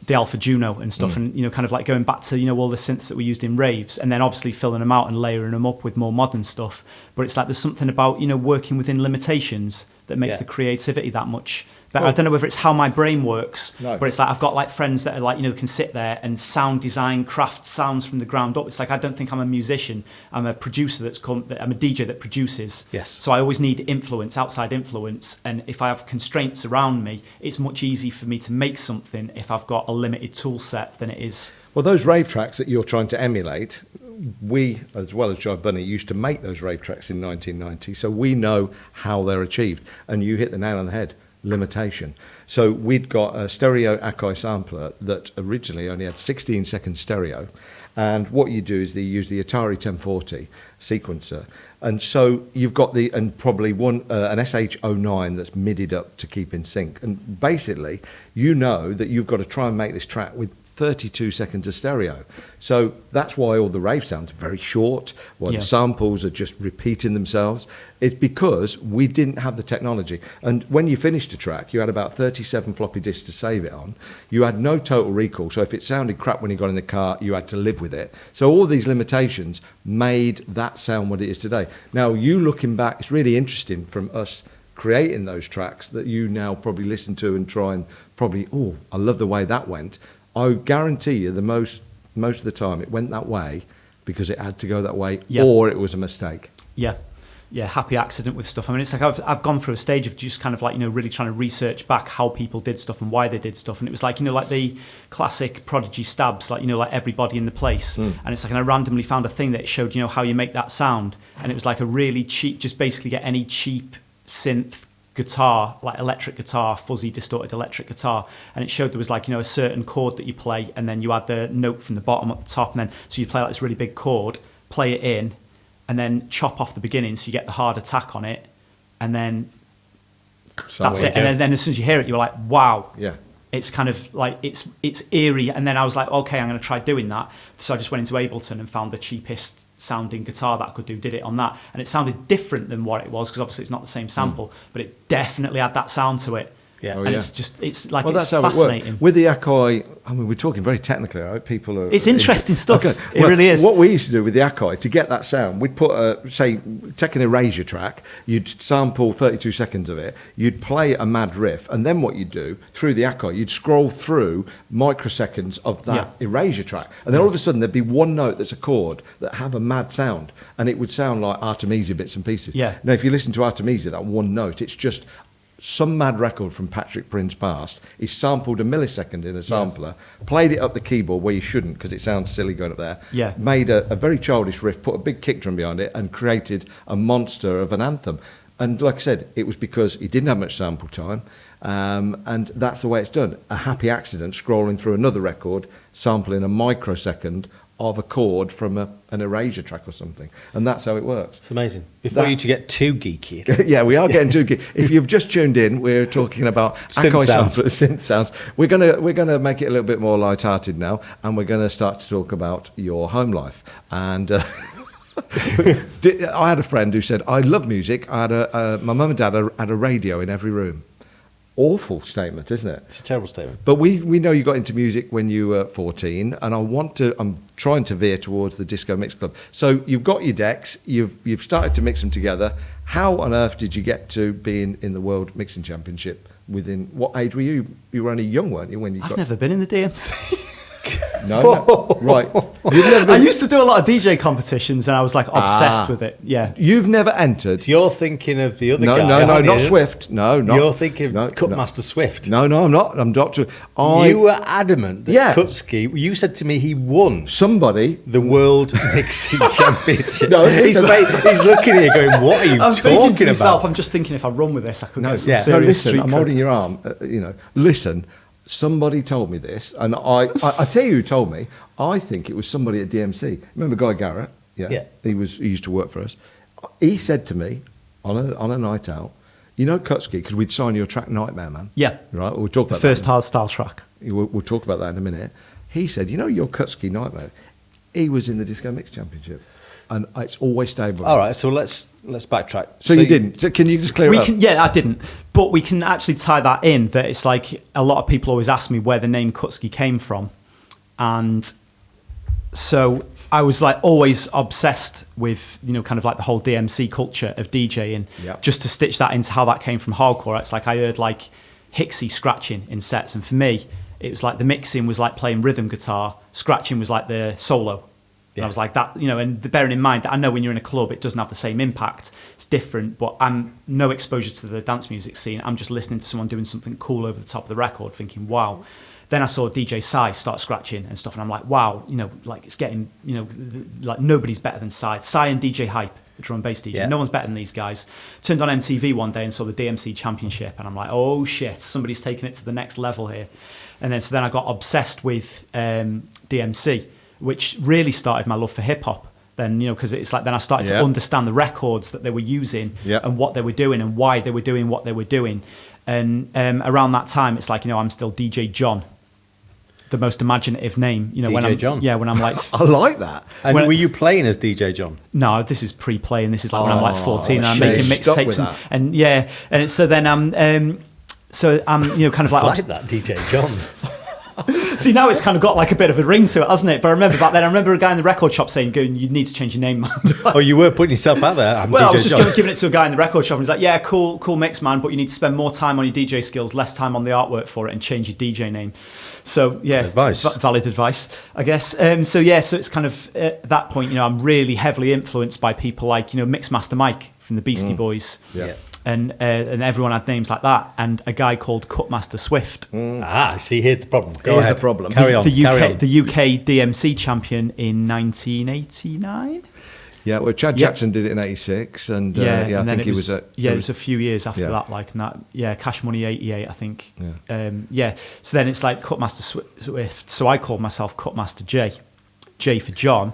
Alpha Juno and stuff, and kind of like going back to all the synths that we used in raves, and then obviously filling them out and layering them up with more modern stuff. But it's like there's something about working within limitations that makes the creativity that much better. I don't know whether it's how my brain works, but it's like I've got like friends that are like can sit there and sound design, craft sounds from the ground up. It's like I don't think I'm a musician. I'm a producer I'm a DJ that produces. Yes. So I always need influence, outside influence, and if I have constraints around me, it's much easier for me to make something if I've got a limited tool set than it is. Well, those rave tracks that you're trying to emulate, we, as well as Jive Bunny, used to make those rave tracks in 1990, so we know how they're achieved. And you hit the nail on the head, limitation. So we'd got a stereo Akai sampler that originally only had 16-second stereo, and what you do is you use the Atari 1040 sequencer, and so you've got probably an SH09 that's midied up to keep in sync, and basically that you've got to try and make this track with 32 seconds of stereo. So that's why all the rave sounds are very short, why the samples are just repeating themselves. It's because we didn't have the technology. And when you finished a track, you had about 37 floppy disks to save it on. You had no total recall. So if it sounded crap when you got in the car, you had to live with it. So all these limitations made that sound what it is today. Now, you looking back, it's really interesting from us creating those tracks that you now probably listen to and try and probably, oh, I love the way that went. I guarantee you most of the time it went that way because it had to go that way, or it was a mistake. Yeah, happy accident with stuff. I mean, it's like I've gone through a stage of just kind of like, really trying to research back how people did stuff and why they did stuff. And it was like, like the classic Prodigy stabs, like, like Everybody in the Place. And it's like, and I randomly found a thing that showed, how you make that sound. And it was like a really cheap, just basically get any cheap synth guitar, like electric guitar, fuzzy distorted electric guitar, and it showed there was like a certain chord that you play, and then you add the note from the bottom at the top, and then so you play like this really big chord, play it in, and then chop off the beginning so you get the hard attack on it, and then that's it. And then as soon as you hear it, you're like, wow. Yeah. It's kind of like it's eerie, and then I was like, okay, I'm going to try doing that. So I just went into Ableton and found the cheapest sounding guitar that I could do, did it on that, and it sounded different than what it was because obviously it's not the same sample, but it definitely had that sound to it. Yeah, it's like well, it's that's how fascinating. It works. With the Akai, I mean, we're talking very technically, right? People are. It's interesting stuff. Okay. It really is. What we used to do with the Akai to get that sound, we'd put take an erasure track, you'd sample 32 seconds of it, you'd play a mad riff, and then what you'd do through the Akai, you'd scroll through microseconds of that erasure track, and then all of a sudden there'd be one note that's a chord that have a mad sound, and it would sound like Artemisia bits and pieces. Yeah. Now, if you listen to Artemisia, that one note, it's just some mad record from Patrick Prince past. He sampled a millisecond in a sampler, played it up the keyboard where you shouldn't because it sounds silly going up there, made a very childish riff, put a big kick drum behind it, and created a monster of an anthem. And like I said, it was because he didn't have much sample time, and that's the way it's done. A happy accident scrolling through another record, sampling a microsecond of a chord from an erasure track or something, and that's how it works. It's amazing. Before you to get too geeky. Yeah, we are getting too geeky. If you've just tuned in, we're talking about synth sounds. We're gonna make it a little bit more light-hearted now, and we're gonna start to talk about your home life. And I had a friend who said, "I love music. I had my mum and dad had a radio in every room." Awful statement, isn't it? It's a terrible statement. But we know you got into music when you were 14, and I'm trying to veer towards the Disco Mix Club. So you've got your decks, you've started to mix them together. How on earth did you get to being in the World Mixing Championship? Within what age were you? You were only young, weren't you? I've never been in the DMC. No, right. I used to do a lot of DJ competitions, and I was like obsessed with it. Yeah. You've never entered. You're thinking of the other guy. No, not Swift. No, not. You're thinking of Cutmaster Swift. No, I'm not. I'm Dr. You were adamant that Kutski, you said to me he won the World Mixing Championship. No, he's looking at you going, what are you talking about? I'm just thinking if I run with this, I could get some serious listen, I'm street holding your arm. Listen. Somebody told me this, and I tell you who told me. I think it was somebody at DMC. Remember Guy Garrett? Yeah. He used to work for us. He said to me on a night out, Cutski, because we'd sign your track Nightmare, man. Yeah. Right. We'll talk about the first hardstyle track. We'll talk about that in a minute. He said, your Kutski Nightmare. He was in the Disco Mix Championship, and it's always stable. All right. So let's backtrack. So you didn't. So can you just clear it up? Yeah, I didn't. But we can actually tie that in, that it's like a lot of people always ask me where the name Kutski came from. And so I was like always obsessed with, kind of like the whole DMC culture of DJing, just to stitch that into how that came from hardcore. It's like I heard like Hixie scratching in sets. And for me, it was like the mixing was like playing rhythm guitar, scratching was like the solo. And I was like that, and bearing in mind that I know when you're in a club, it doesn't have the same impact. It's different, but I'm no exposure to the dance music scene. I'm just listening to someone doing something cool over the top of the record, thinking, wow. Then I saw DJ Sai start scratching and stuff, and I'm like, wow, like it's getting, like nobody's better than Sai. Sai and DJ Hype, the drum and bass DJ. Yeah. No one's better than these guys. Turned on MTV one day and saw the DMC Championship, and I'm like, oh shit, somebody's taking it to the next level here. And then I got obsessed with DMC, which really started my love for hip hop. Then, because it's like then I started to understand the records that they were using and what they were doing and why they were doing what they were doing. And around that time, it's like, I'm still DJ John, the most imaginative name. DJ John. Yeah, when I'm like, I like that. And were you playing as DJ John? No, this is pre-playing. This is like when I'm like 14 and I'm making mixtapes and so then I'm kind of like that DJ John. See, now it's kind of got like a bit of a ring to it, hasn't it? But I remember back then, I remember a guy in the record shop saying, you need to change your name, man. Oh, you were putting yourself out there. Well, DJ I was just John. giving it to a guy in the record shop, and he's like, yeah, cool mix, man, but you need to spend more time on your DJ skills, less time on the artwork for it, and change your DJ name. So, yeah, Advice. Valid advice, I guess. So it's kind of, at that point, I'm really heavily influenced by people like, Mixmaster Mike from the Beastie Boys. Yeah. And everyone had names like that, and a guy called Cutmaster Swift. See, here's the problem. Here's the problem. Carry on. The carry on. UK DMC champion in 1989. Yeah, well, Chad Jackson did it in '86, and and I then think he was at. it was a few years after Yeah. that, like that. Yeah, Cash Money '88, I think. Yeah. So then it's like Cutmaster Swift. So I called myself Cutmaster J for John,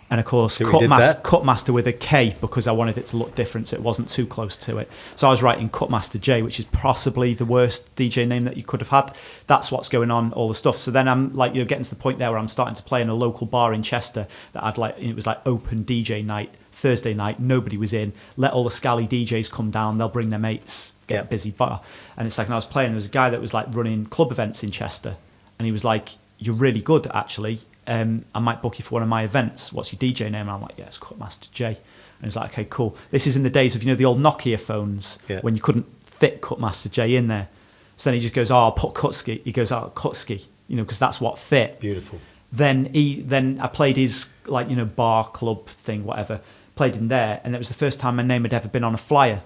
and of course See what you did there? Cutmaster with a K because I wanted it to look different, so it wasn't too close to it. So I was writing Cutmaster J, which is possibly the worst DJ name that you could have had. That's what's going on, all the stuff. So then I'm like, getting to the point there where I'm starting to play in a local bar in Chester that had it was like open DJ night. Thursday night, nobody was in. Let all the scally DJs come down. They'll bring their mates. Get a busy bar. And it's like, when I was playing, there was a guy that was like running club events in Chester, and he was like, "You're really good, actually. I might book you for one of my events. What's your DJ name?" And I'm like, "Yeah, it's Cutmaster J." And he's like, "Okay, cool." This is in the days of the old Nokia phones when you couldn't fit Cutmaster J in there. So then he just goes, "Oh, I'll put Kutski." He goes, "Oh, Kutski," because that's what fit. Beautiful. Then I played his bar club thing, whatever. Played in there, and it was the first time my name had ever been on a flyer.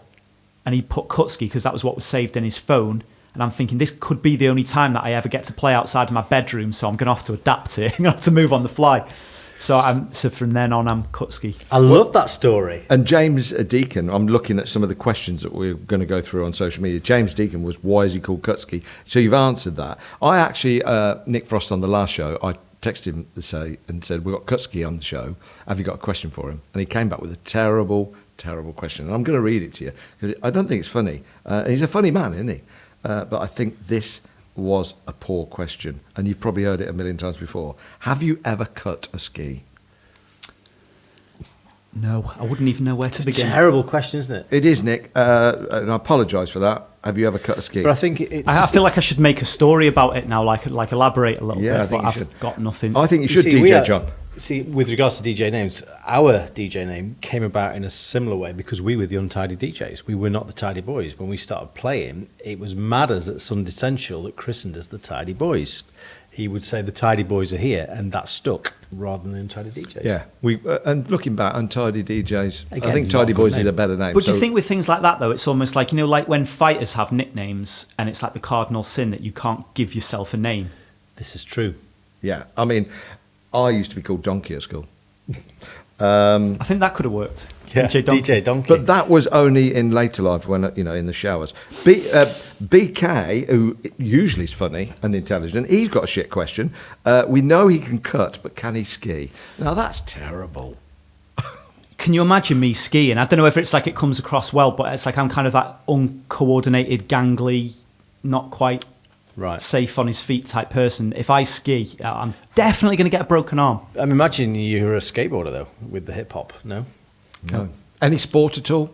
And he put Kutski because that was what was saved in his phone. And I'm thinking, this could be the only time that I ever get to play outside of my bedroom, so I'm going to have to adapt it. I'm going to have to move on the fly. So from then on, I'm Kutski. I love that story. And James Deacon, I'm looking at some of the questions that we're going to go through on social media. James Deacon was, why is he called Cutski? So you've answered that. I actually, Nick Frost on the last show, I texted him to say and said, we've got Kutski on the show. Have you got a question for him? And he came back with a terrible question. And I'm going to read it to you because I don't think it's funny. He's a funny man, isn't he? But I think this was a poor question. And you've probably heard it a million times before. Have you ever cut a ski? No, I wouldn't even know where to begin. Terrible question, isn't it? It is, Nick. And I apologise for that. Have you ever cut a ski? But I think it's... I feel like I should make a story about it now, like elaborate a little bit. I think but you I've got nothing. I think you should, see, we DJ are- John. See, with regards to DJ names, our DJ name came about in a similar way because we were the untidy DJs. We were not the tidy boys. When we started playing, it was Madders at Sunday Central that christened us the tidy boys. He would say the tidy boys are here, and that stuck rather than the untidy DJs. Yeah, and looking back, untidy DJs. Again, I think not Tidy a good Boys is name. a better name. But do you think with things like that, though, it's almost like, like when fighters have nicknames and it's like the cardinal sin that you can't give yourself a name? This is true. Yeah, I mean, I used to be called Donkey at school. I think that could have worked. Yeah, DJ Donkey. DJ Donkey. But that was only in later life when, in the showers. BK, who usually is funny and intelligent, he's got a shit question. We know he can cut, but can he ski? Now, that's terrible. Can you imagine me skiing? I don't know if it's like it comes across well, but it's like I'm kind of that uncoordinated, gangly, not quite safe on his feet type person. If I ski, I'm definitely going to get a broken arm. I'm imagining you're a skateboarder, though, with the hip-hop, no? No. Any sport at all?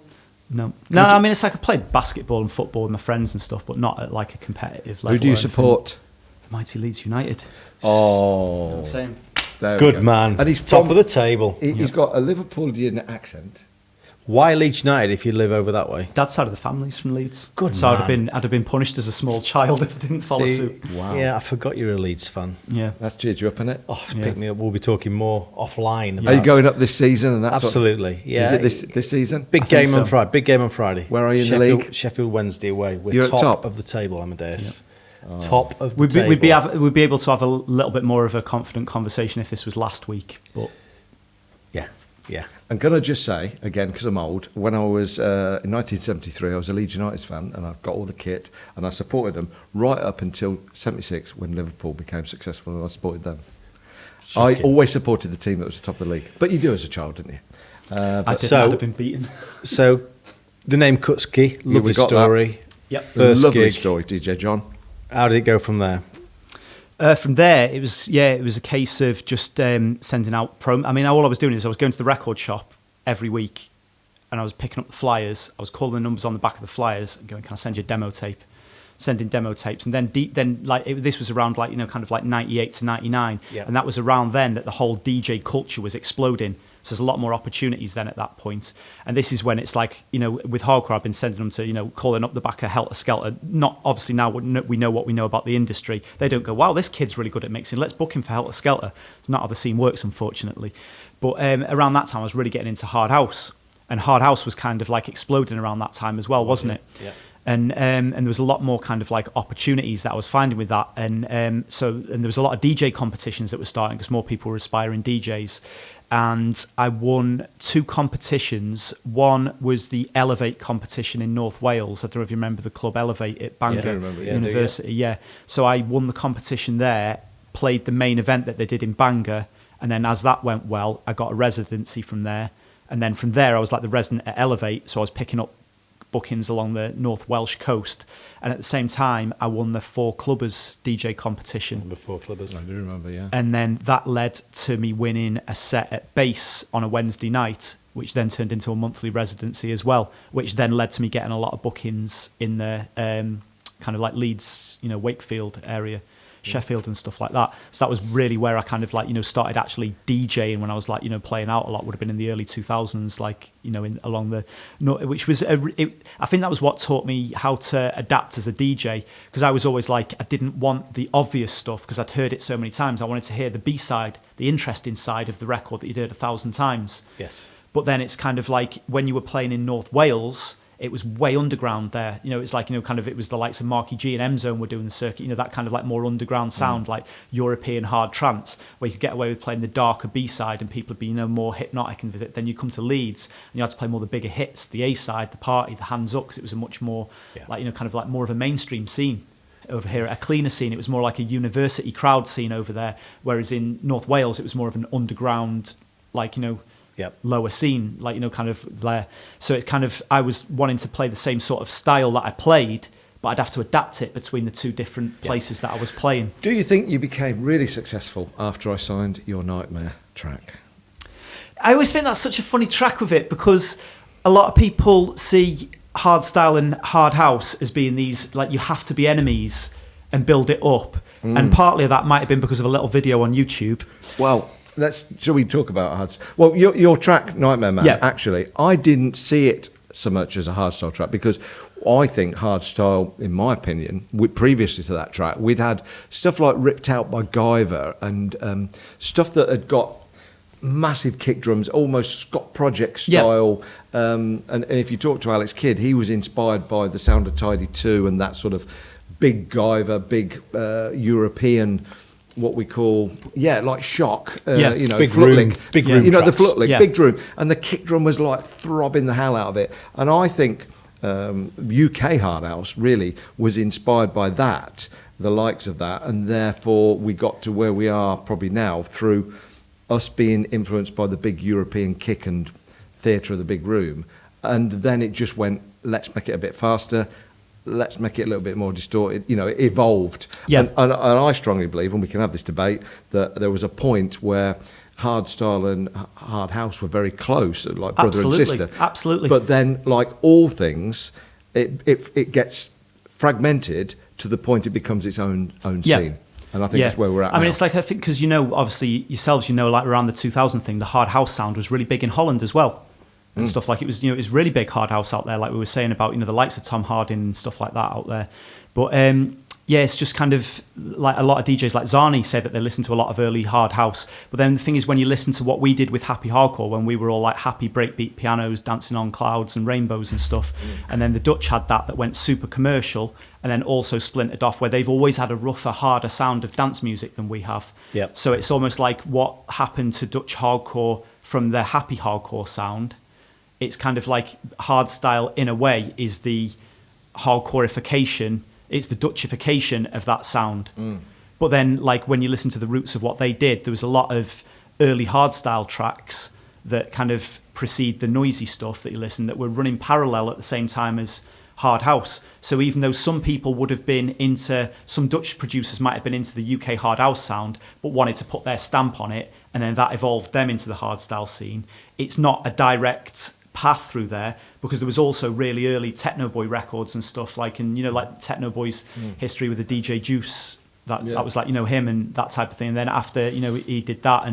No. I mean, it's like I played basketball and football with my friends and stuff, but not at like a competitive level. Who do you or anything. support? The mighty Leeds United. Oh. Same. There we Good go. man. And he's top from- of the table. He's got a Liverpoolian accent. Why Leeds United if you live over that way? Dad's side of the family's from Leeds. Good so man. I'd have been punished as a small child if I didn't follow See, suit. Wow. Yeah, I forgot you're a Leeds fan. Yeah. That's cheered you up, isn't it? Oh, pick me up. We'll be talking more offline. Are about you going up this season? And that's Absolutely. Yeah. Is it this season? Big I think game on so. Friday. Big game on Friday. Where are you in the Sheffield, league? Sheffield Wednesday away. We're You're at top? of the table, Amadeus. Top of the We'd table. be able to have a little bit more of a confident conversation if this was last week. But Yeah. And can I just say, again, because I'm old, when I was in 1973, I was a Leeds United fan and I got all the kit and I supported them right up until 76 when Liverpool became successful and I supported them. I always supported the team that was top of the league. But you do as a child, didn't you? I'd so- have been beaten. So, the name Kutski, we lovely got story. Yep. First Lovely gig. story, DJ John. How did it go from there? From there, it was a case of just sending out all I was doing is I was going to the record shop every week, and I was picking up the flyers. I was calling the numbers on the back of the flyers and going, "Can I send you a demo tape?" sending demo tapes, and then like this was around like kind of like 98 to 99, and that was around then that the whole DJ culture was exploding. So there's a lot more opportunities then at that point. And this is when it's like, with hardcore, I've been sending them to, calling up the back of Helter Skelter. Not obviously now we know what we know about the industry. They don't go, wow, this kid's really good at mixing. Let's book him for Helter Skelter. It's not how the scene works, unfortunately. But around that time, I was really getting into hard house. And hard house was kind of like exploding around that time as well, wasn't it? Yeah. And there was a lot more kind of like opportunities that I was finding with that. And there was a lot of DJ competitions that were starting because more people were aspiring DJs. And I won 2 competitions. One was the Elevate competition in North Wales. I don't know if you remember the club Elevate at Bangor University. Yeah. So I won the competition there, played the main event that they did in Bangor. And then as that went well, I got a residency from there. And then from there, I was like the resident at Elevate. So I was picking up bookings along the North Welsh coast, and at the same time I won the 4 Clubbers DJ competition. The 4 Clubbers, I do remember, yeah. And then that led to me winning a set at Base on a Wednesday night, which then turned into a monthly residency as well, which then led to me getting a lot of bookings in the kind of like Leeds, Wakefield area, Sheffield and stuff like that. So that was really where I kind of like, started actually DJing when I was like, playing out a lot. Would have been in the early 2000s, like, along the, which was, I think that was what taught me how to adapt as a DJ, because I was always like, I didn't want the obvious stuff because I'd heard it so many times. I wanted to hear the B-side, the interesting side of the record that you'd heard 1,000 times. Yes. But then it's kind of like when you were playing in North Wales, it was way underground there. It's like, kind of, it was the likes of Marky G and M-Zone were doing the circuit, that kind of like more underground sound, like European hard trance, where you could get away with playing the darker B-side and people would be, more hypnotic. And then you come to Leeds and you had to play more the bigger hits, the A-side, the party, the hands up, because it was a much more like, kind of like more of a mainstream scene. Over here, a cleaner scene, it was more like a university crowd scene over there, whereas in North Wales, it was more of an underground, like, lower scene, like, kind of there. So it kind of, I was wanting to play the same sort of style that I played, but I'd have to adapt it between the 2 different places that I was playing. Do you think you became really successful after I signed your Nightmare track? I always think that's such a funny track with it, because a lot of people see hardstyle and hard house as being these, like, you have to be enemies and build it up. And partly of that might have been because of a little video on YouTube. Well, shall we talk about Hards? Well, your track, Nightmare Man, actually, I didn't see it so much as a hardstyle track, because I think hardstyle, in my opinion, previously to that track, we'd had stuff like Ripped Out by Guyver and stuff that had got massive kick drums, almost Scott Project style. And if you talk to Alex Kidd, he was inspired by the sound of Tidy 2 and that sort of big Guyver, big European, what we call, like shock, big Flutlick, room, big room, the Flutlick, big drum, and the kick drum was like throbbing the hell out of it. And I think UK hard house really was inspired by that, the likes of that, and therefore we got to where we are probably now through us being influenced by the big European kick and theatre of the big room, and then it just went, let's make it a bit faster. Let's make it a little bit more distorted, it evolved. And I strongly believe, and we can have this debate, that there was a point where hardstyle and hard house were very close, like brother and sister. Absolutely. But then, like all things, it gets fragmented to the point it becomes its own scene. And I think that's where we're at now. I mean, it's like, I think, because, obviously yourselves, like around the 2000 thing, the hard house sound was really big in Holland as well. And stuff like it was, it was really big hard house out there, like we were saying about, the likes of Tom Harding and stuff like that out there. But it's just kind of like a lot of DJs like Zani say that they listen to a lot of early hard house. But then the thing is, when you listen to what we did with Happy Hardcore, when we were all like happy breakbeat pianos dancing on clouds and rainbows and stuff, and then the Dutch had that went super commercial, and then also splintered off where they've always had a rougher, harder sound of dance music than we have. So it's almost like what happened to Dutch hardcore from their Happy Hardcore sound. It's kind of like hardstyle in a way is the hardcoreification, it's the Dutchification of that sound. But then, like, when you listen to the roots of what they did, there was a lot of early hardstyle tracks that kind of precede the noisy stuff that you listen, that were running parallel at the same time as hard house. So even though some people would have been some Dutch producers might have been into the UK hard house sound, but wanted to put their stamp on it, and then that evolved them into the hardstyle scene, it's not a direct path through there, because there was also really early Techno Boy records and stuff, like, and like Techno Boy's history with the DJ Juice. That was like, him and that type of thing. And then after, he did that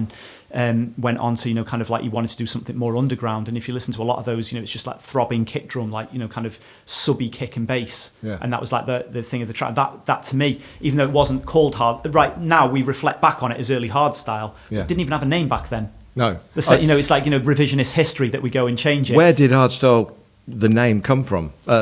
and went on to, kind of like he wanted to do something more underground. And if you listen to a lot of those, it's just like throbbing kick drum, like, kind of subby kick and bass. Yeah. And that was like the thing of the track. That to me, even though it wasn't called hard, right now we reflect back on it as early hardstyle. Yeah. It didn't even have a name back then. No. It's like, revisionist history that we go and change it. Where did hardstyle, the name, come from? I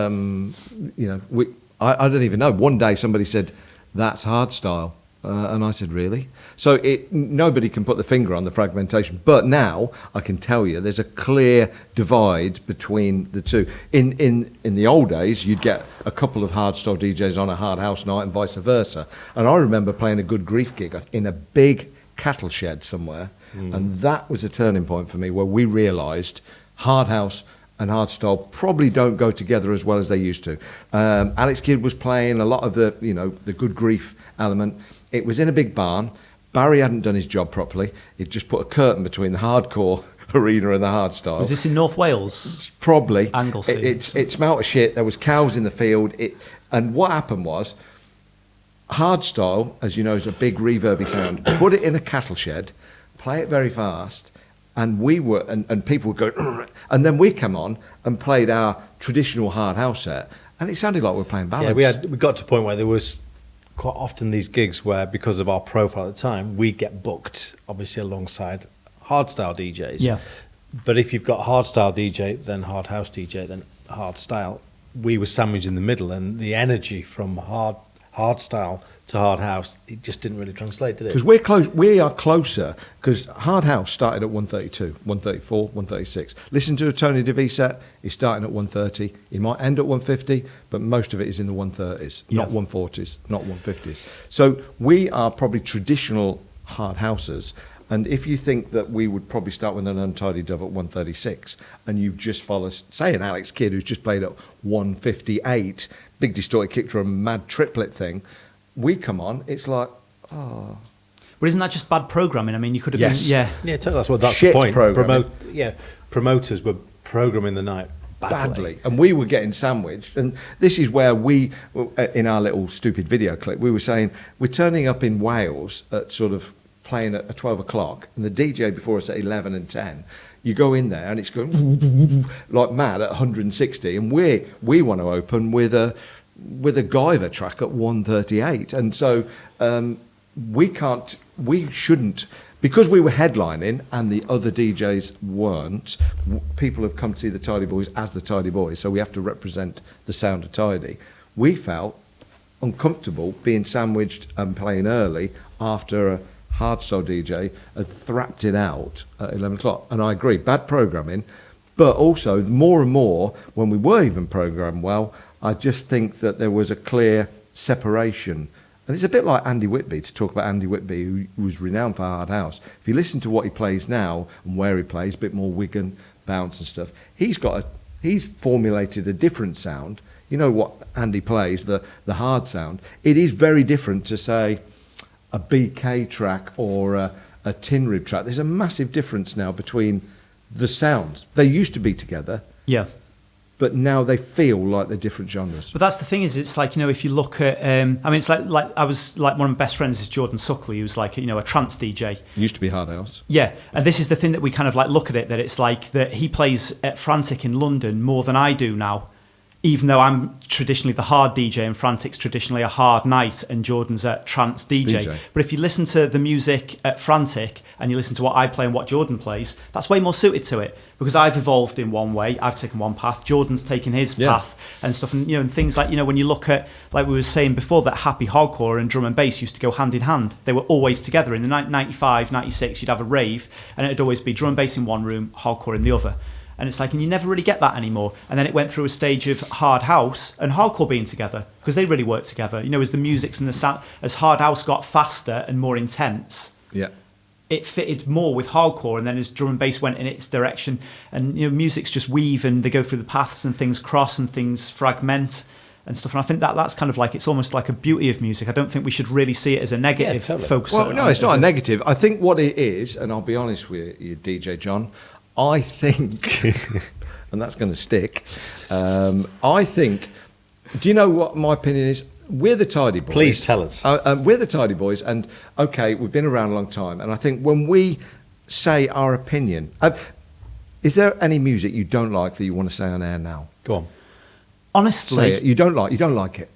don't even know. One day somebody said, that's hardstyle. And I said, really? So nobody can put the finger on the fragmentation. But now I can tell you there's a clear divide between the two. In the old days, you'd get a couple of hardstyle DJs on a hard house night and vice versa. And I remember playing a good grief gig in a big cattle shed somewhere. And that was a turning point for me where we realised hard house and hardstyle probably don't go together as well as they used to. Alex Kidd was playing a lot of the good grief element. It was in a big barn. Barry hadn't done his job properly. He'd just put a curtain between the hardcore arena and the hardstyle. Was this in North Wales? Probably. Anglesey. It smelt of shit. There was cows in the field. And what happened was, hardstyle, as you know, is a big reverby sound. Put it in a cattle shed, play it very fast, and people would go, and then we come on and played our traditional hard house set, and it sounded like we were playing ballads. Yeah, we got to a point where there was quite often these gigs where, because of our profile at the time, we'd get booked, obviously alongside hardstyle DJs. Yeah. But if you've got hardstyle DJ, then hard house DJ, then hardstyle, we were sandwiched in the middle, and the energy from hardstyle to hard house, it just didn't really translate, did it? Because we're close. We are closer. Because hard house started at 132, 134, 136. Listen to a Tony DeVee set. He's starting at 130. He might end at 150, but most of it is in the 130s, not 140s, not 150s. So we are probably traditional hard houses. And if you think that we would probably start with an untidy dub at 136, and you've just followed, say, an Alex Kidd who's just played at 158, big distorted kick drum, mad triplet thing, we come on, it's like, oh. But isn't that just bad programming? I mean, you could have been, yeah. Yeah, that's the Shit point. Programming. Promoters were programming the night badly. And we were getting sandwiched. And this is where we, in our little stupid video clip, we were saying, we're turning up in Wales at sort of playing at 12 o'clock, and the DJ before us at 11 and 10, you go in there and it's going like mad at 160, and we want to open with a Guyver track at 138, and so we shouldn't, because we were headlining and the other DJs weren't. People have come to see the Tidy Boys as the Tidy Boys, so we have to represent the sound of Tidy. We felt uncomfortable being sandwiched and playing early after a hardstyle DJ had thrapped it out at 11 o'clock. And I agree, bad programming, but also more and more, when we were even programmed well, I just think that there was a clear separation. And it's a bit like Andy Whitby, to talk about Andy Whitby, who was renowned for hard house. If you listen to what he plays now and where he plays, a bit more Wigan, bounce and stuff, he's formulated a different sound. You know what Andy plays, the hard sound. It is very different to, say, a BK track or a Tin Rib track. There's a massive difference now between the sounds. They used to be together. Yeah. But now they feel like they're different genres. But that's the thing, is it's like, if you look at, I mean, it's like I was like, one of my best friends is Jordan Suckley, who's like, a trance DJ. Used to be hard house. Yeah, and this is the thing that we kind of like look at it, that it's like that he plays at Frantic in London more than I do now. Even though I'm traditionally the hard DJ and Frantic's traditionally a hard night and Jordan's a trance DJ. But if you listen to the music at Frantic and you listen to what I play and what Jordan plays, that's way more suited to it, because I've evolved in one way, I've taken one path, Jordan's taken his path and stuff. And and things like, when you look at, like we were saying before, that happy hardcore and drum and bass used to go hand in hand. They were always together. In the 95, 96, you'd have a rave and it'd always be drum and bass in one room, hardcore in the other. And it's like, and you never really get that anymore. And then it went through a stage of hard house and hardcore being together, because they really worked together. As the musics and the sound, as hard house got faster and more intense, it fitted more with hardcore. And then as drum and bass went in its direction, and music's just weave and they go through the paths and things cross and things fragment and stuff. And I think that's kind of like, it's almost like a beauty of music. I don't think we should really see it as a negative focus. Well, no, it's not a negative. I think what it is, and I'll be honest with you, DJ John, I think and that's going to stick. I think. Do you know what my opinion is? We're the Tidy Boys. Please tell us. We're the Tidy Boys, and okay, we've been around a long time, and I think when we say our opinion, is there any music you don't like that you want to say on air now? Go on. Honestly, Say it. You don't like it.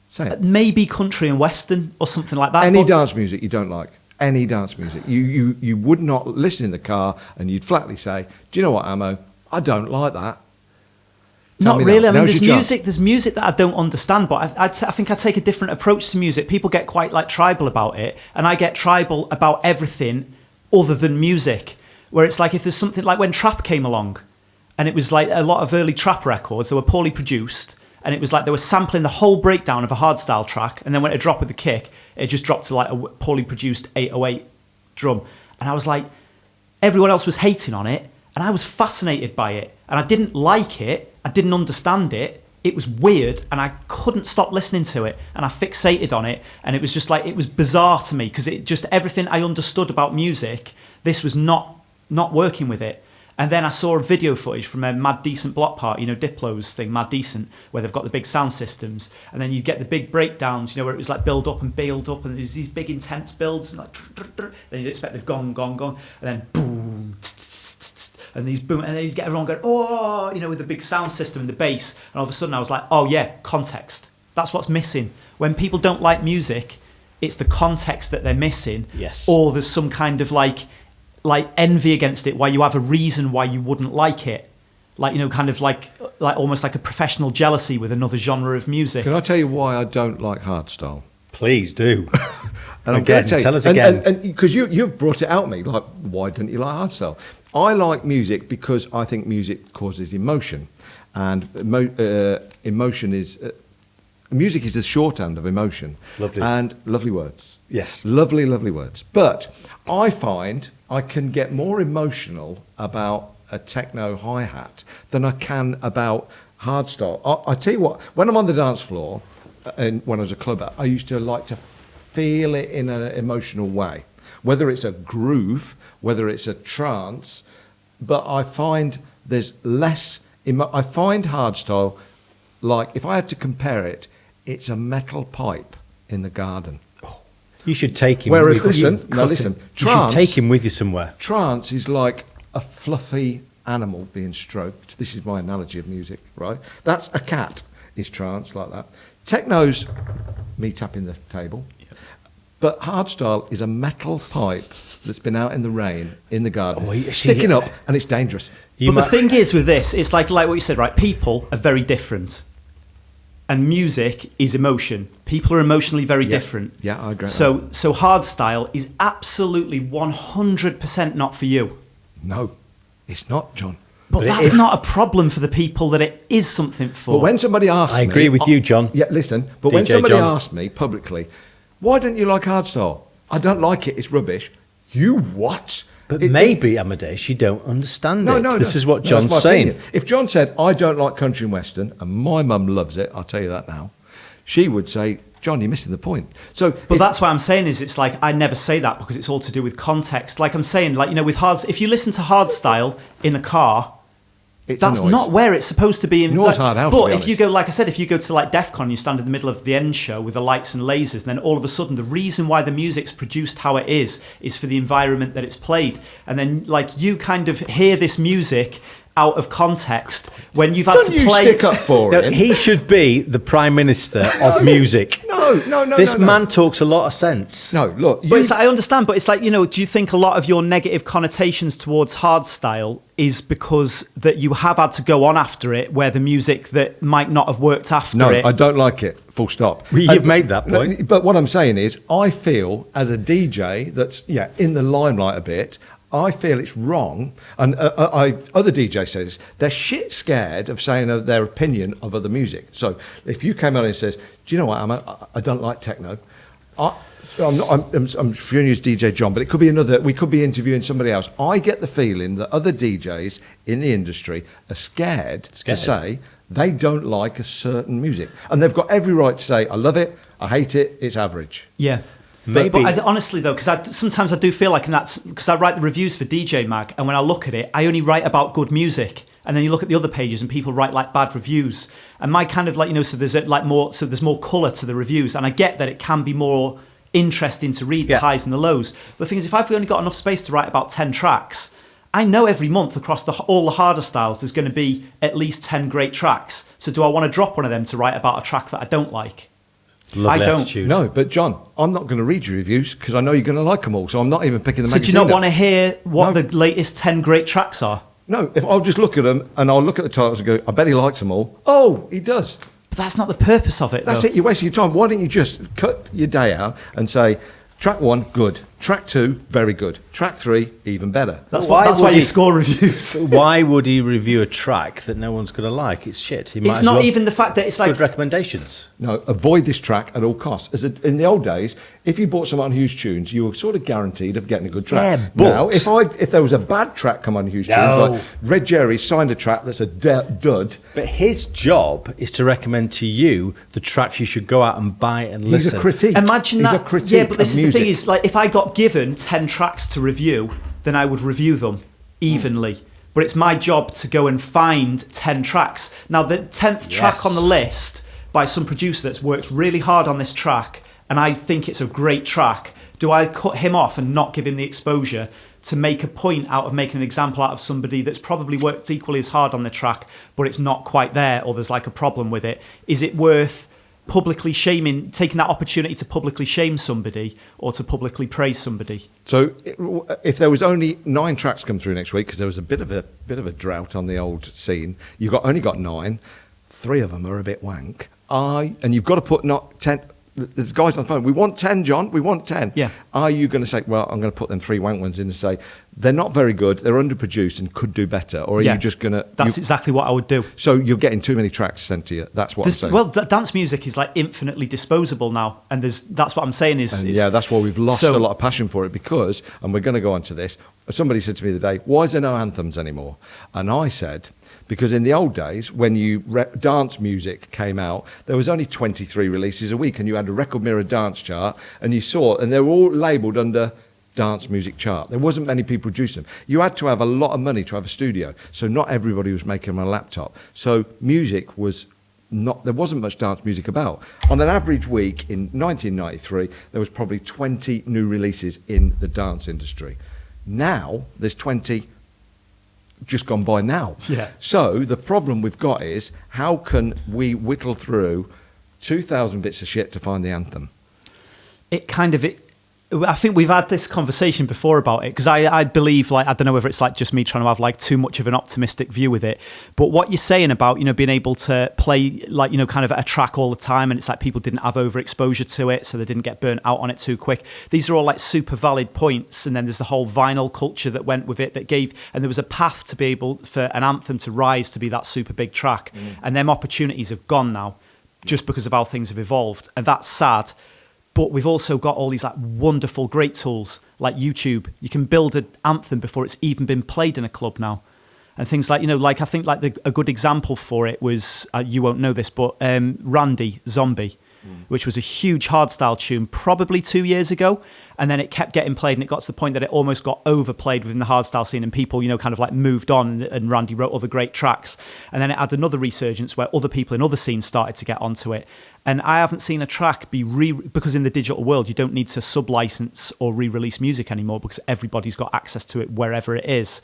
Say it. maybe country and western or something like that. Any but- dance music you don't like. Any dance music. You would not listen in the car, and you'd flatly say, do you know what, Ammo? I don't like that. Tell Not me really. now. I mean, Now's your chance. there's music that I don't understand, but I think I take a different approach to music. People get quite like tribal about it, and I get tribal about everything other than music. Where it's like if there's something like when trap came along, and it was like a lot of early trap records, they were poorly produced, and it was like they were sampling the whole breakdown of a hardstyle track, and then when it dropped with the kick, it just dropped to like a poorly produced 808 drum, and I was like, everyone else was hating on it, and I was fascinated by it, and I didn't like it. I didn't understand it. It was weird, and I couldn't stop listening to it, and I fixated on it, and it was just like, it was bizarre to me, because it just, everything I understood about music, this was not working with it. And then I saw a video footage from a Mad Decent block party, you know, Diplo's thing, Mad Decent, where they've got the big sound systems, and then you get the big breakdowns, you know, where it was like build up, and there's these big intense builds, and like, then you'd expect the gong, gong, gong, and then boom, and these boom, and then you get everyone going, oh, you know, with the big sound system and the bass, and all of a sudden I was like, oh yeah, context. That's what's missing. When people don't like music, it's the context that they're missing. Yes. Or there's some kind of like envy against it, why you have a reason why you wouldn't like it. Like, you know, kind of like almost like a professional jealousy with another genre of music. Can I tell you why I don't like hardstyle? Please do. And Again, tell us again. And because you've brought it out me, like, why don't you like hardstyle? I like music because I think music causes emotion, and emotion is music is the shorthand of emotion. Lovely. And lovely words. Yes. Lovely, lovely words. But I find I can get more emotional about a techno hi-hat than I can about hardstyle. I tell you what, when I'm on the dance floor, and when I was a clubber, I used to like to feel it in an emotional way, whether it's a groove, whether it's a trance, but I find there's less, I find hardstyle, like if I had to compare it, it's a metal pipe in the garden. You should take him. Whereas, with you. listen, You trance, should take him with you somewhere. trance is like a fluffy animal being stroked. This is my analogy of music, right? That's a cat is trance, like that. Techno's me tapping the table. But hardstyle is a metal pipe that's been out in the rain, in the garden, Oh, you see, sticking up, and it's dangerous. You But the thing is with this, it's like what you said, right? People are very different. And music is emotion. People are emotionally very different. Yeah, I agree. So hardstyle is absolutely 100% not for you. No, it's not, John. But But it that's is- not a problem for the people that it is something for. But when somebody asks me... I agree with you, John. Yeah, listen, but when DJ somebody John. asks me publicly, why don't you like hardstyle? I don't like it, it's rubbish. You what? But It- maybe, Amadeus, you don't understand No, it. no, This no. is what No, John's that's my saying. opinion. If John said, I don't like country and western, and my mum loves it, I'll tell you that now, she would say, John, you're missing the point. So, But that's what I'm saying is it's like I never say that because it's all to do with context. Like I'm saying, like, you know, with if you listen to hardstyle in a car, it's that's a noise. not where it's supposed to be. In Nor is like, hard house, But to be if you honest. go, like I said, if you go to like DEF CON, you stand in the middle of the end show with the lights and lasers, and then all of a sudden the reason why the music's produced how it is for the environment that it's played. And then like you kind of hear this music out of context when you've had Don't to you play. stick up for No, him. he should be the Prime Minister of music. No, This no. man talks a lot of sense. No, look, But it's like, I understand, but it's like, you know, do you think a lot of your negative connotations towards hardstyle is because that you have had to go on after it where the music that might not have worked after no, it? I don't like it, full stop. Well, you've And- made that point. But what I'm saying is, I feel as a DJ that's, in the limelight a bit, I feel it's wrong, and other DJ says they're shit scared of saying their opinion of other music. So if you came on and says, "Do you know what, I don't like techno," I'm sure you use DJ John, but it could be another. We could be interviewing somebody else. I get the feeling that other DJs in the industry are scared to say they don't like a certain music, and they've got every right to say, "I love it, I hate it, it's average." Yeah. Maybe. But honestly, though, because sometimes I do feel like, and that's because I write the reviews for DJ Mag, and when I look at it, I only write about good music. And then you look at the other pages, and people write like bad reviews. And my kind of like, so there's there's more colour to the reviews, and I get that it can be more interesting to read the highs and the lows. But the thing is, if I've only got enough space to write about 10 tracks, I know every month across all the harder styles, there's going to be at least 10 great tracks. So do I want to drop one of them to write about a track that I don't like? Lovely I don't. attitude. No, but John, I'm not going to read your reviews because I know you're going to like them all. So I'm not even picking the So do magazine you not up. want to hear what the latest 10 great tracks are? No, if I'll just look at them and I'll look at the titles and go, I bet he likes them all. Oh, he does. But that's not the purpose of it, That's though. it. You're wasting your time. Why don't you just cut your day out and say, track 1, good. Track 2, very good. Track 3, even better. That's Why why would you he- score reviews. Why would he review a track that no one's going to like? It's shit. He might It's as not well- even the fact that it's like... Good recommendations. No, avoid this track at all costs. In the old days, if you bought some unused tunes, you were sort of guaranteed of getting a good track. Yeah, but- Now, if there was a bad track come on unused tunes, like Red Jerry signed a track that's a dud, But his job is to recommend to you the tracks you should go out and buy and he's listen. a critique. Imagine he's that. a critique Yeah, but this of is the music. thing is, like, if I got given 10 tracks to review, then I would review them evenly. But it's my job to go and find 10 tracks. Now, the 10th track Yes. on the list by some producer that's worked really hard on this track, and I think it's a great track, do I cut him off and not give him the exposure to make a point out of making an example out of somebody that's probably worked equally as hard on the track, but it's not quite there, or there's like a problem with it? Is it worth publicly taking that opportunity to publicly shame somebody or to publicly praise somebody? So if there was only 9 tracks come through next week, because there was a bit of a drought on the old scene, only got 9. 3 of them are a bit wank. And you've got to put not 10. There's guys on the phone. We want 10, John. We want 10. Yeah. Are you going to say, well, I'm going to put them 3 wank ones in and say they're not very good, they're underproduced and could do better, or are you just going to? That's exactly what I would do. So you're getting too many tracks sent to you. That's what I'm saying. Well, dance music is like infinitely disposable now, and that's what I'm saying is. And yeah, that's why we've lost so- a lot of passion for it because, and we're going to go on to this, somebody said to me the other day, why is there no anthems anymore? And I said, because in the old days, when dance music came out, there was only 23 releases a week, and you had a Record Mirror dance chart, and you saw, and they were all labelled under dance music chart. There wasn't many people producing them. You had to have a lot of money to have a studio, so not everybody was making them on a laptop. So music was there wasn't much dance music about. On an average week in 1993, there was probably 20 new releases in the dance industry. Now, there's 20 just gone by now. Yeah. So the problem we've got is, how can we whittle through 2,000 bits of shit to find the anthem? I think we've had this conversation before about it, because I believe, like, I don't know whether it's like just me trying to have like too much of an optimistic view with it, but what you're saying about, being able to play like, kind of a track all the time, and it's like people didn't have overexposure to it, so they didn't get burnt out on it too quick. These are all like super valid points. And then there's the whole vinyl culture that went with it, and there was a path to be able for an anthem to rise to be that super big track. And them opportunities have gone now just because of how things have evolved. And that's sad. But we've also got all these like wonderful, great tools like YouTube. You can build an anthem before it's even been played in a club now, and things like like I think like a good example for it was you won't know this, but Randy Zombie, which was a huge hardstyle tune probably 2 years ago, and then it kept getting played, and it got to the point that it almost got overplayed within the hardstyle scene, and people kind of like moved on, and Randy wrote other great tracks, and then it had another resurgence where other people in other scenes started to get onto it. And I haven't seen a track because in the digital world, you don't need to sub-license or re-release music anymore because everybody's got access to it wherever it is.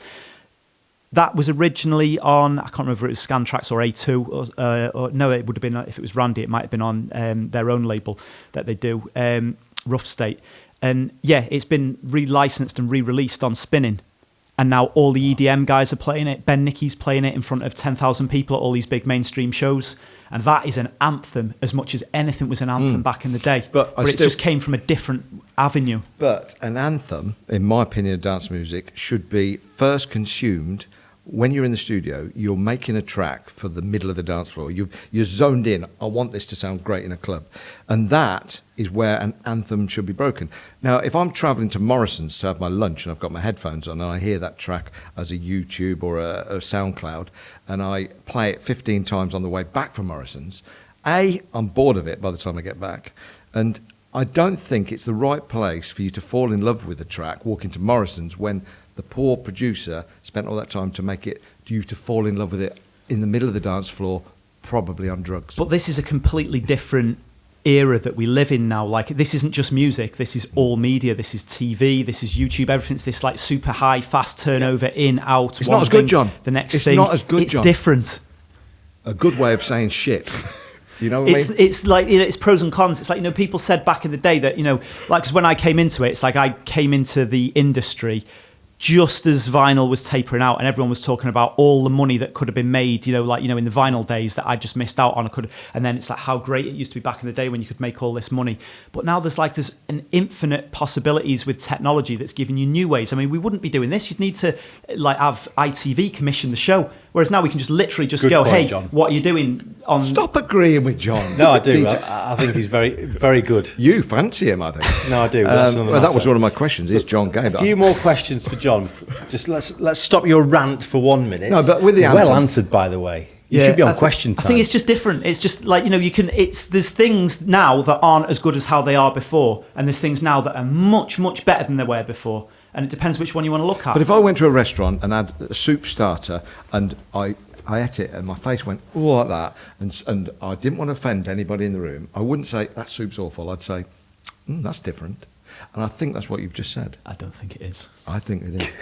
That was originally on, I can't remember if it was Scantrax or A2, or no, it would have been, if it was Randy, it might have been on their own label that they do, Rough State. And yeah, it's been re-licensed and re-released on Spinning. And now all the EDM guys are playing it. Ben Nicky's playing it in front of 10,000 people at all these big mainstream shows. And that is an anthem as much as anything was an anthem back in the day. But it just came from a different avenue. But an anthem, in my opinion, of dance music should be first consumed when you're in the studio. You're making a track for the middle of the dance floor. You're zoned in. I want this to sound great in a club. And that is where an anthem should be broken. Now, if I'm travelling to Morrison's to have my lunch and I've got my headphones on and I hear that track as a YouTube or a SoundCloud and I play it 15 times on the way back from Morrison's, I'm bored of it by the time I get back. And I don't think it's the right place for you to fall in love with a track, walk into Morrison's, when the poor producer spent all that time to make it, you to fall in love with it in the middle of the dance floor, probably on drugs. But this is a completely different era that we live in now. Like, this isn't just music, this is all media, this is TV, this is YouTube, everything's this like super high, fast turnover, in, out. It's not as good, John. The next it's thing. It's not as good, it's John. It's different. A good way of saying shit. You know what I mean? It's like, you know, it's pros and cons. It's like, you know, people said back in the day that, you know, like, because when I came into it, it's like I came into the industry just as vinyl was tapering out, and everyone was talking about all the money that could have been made, you know, like, you know, in the vinyl days that I just missed out on. And then it's like how great it used to be back in the day when you could make all this money. But now there's an infinite possibilities with technology that's giving you new ways. I mean, we wouldn't be doing this. You'd need to like have ITV commission the show. Whereas now we can just literally just go, hey, John, what are you doing on... Stop agreeing with John. No, I do. I think he's very, very good. You fancy him, I think. No, I do. Well, that was one of my questions. Is John gay? A few more questions for John. Just let's stop your rant for 1 minute. No, but with the anthem. Well answered, by the way. You should be on question time. I think it's just different. It's just like, you know, there's things now that aren't as good as how they are before, and there's things now that are much, much better than they were before. And it depends which one you want to look at. But if I went to a restaurant and had a soup starter and I ate it and my face went all like that, and I didn't want to offend anybody in the room, I wouldn't say that soup's awful. I'd say that's different. And I think that's what you've just said. I don't think it is. I think it is.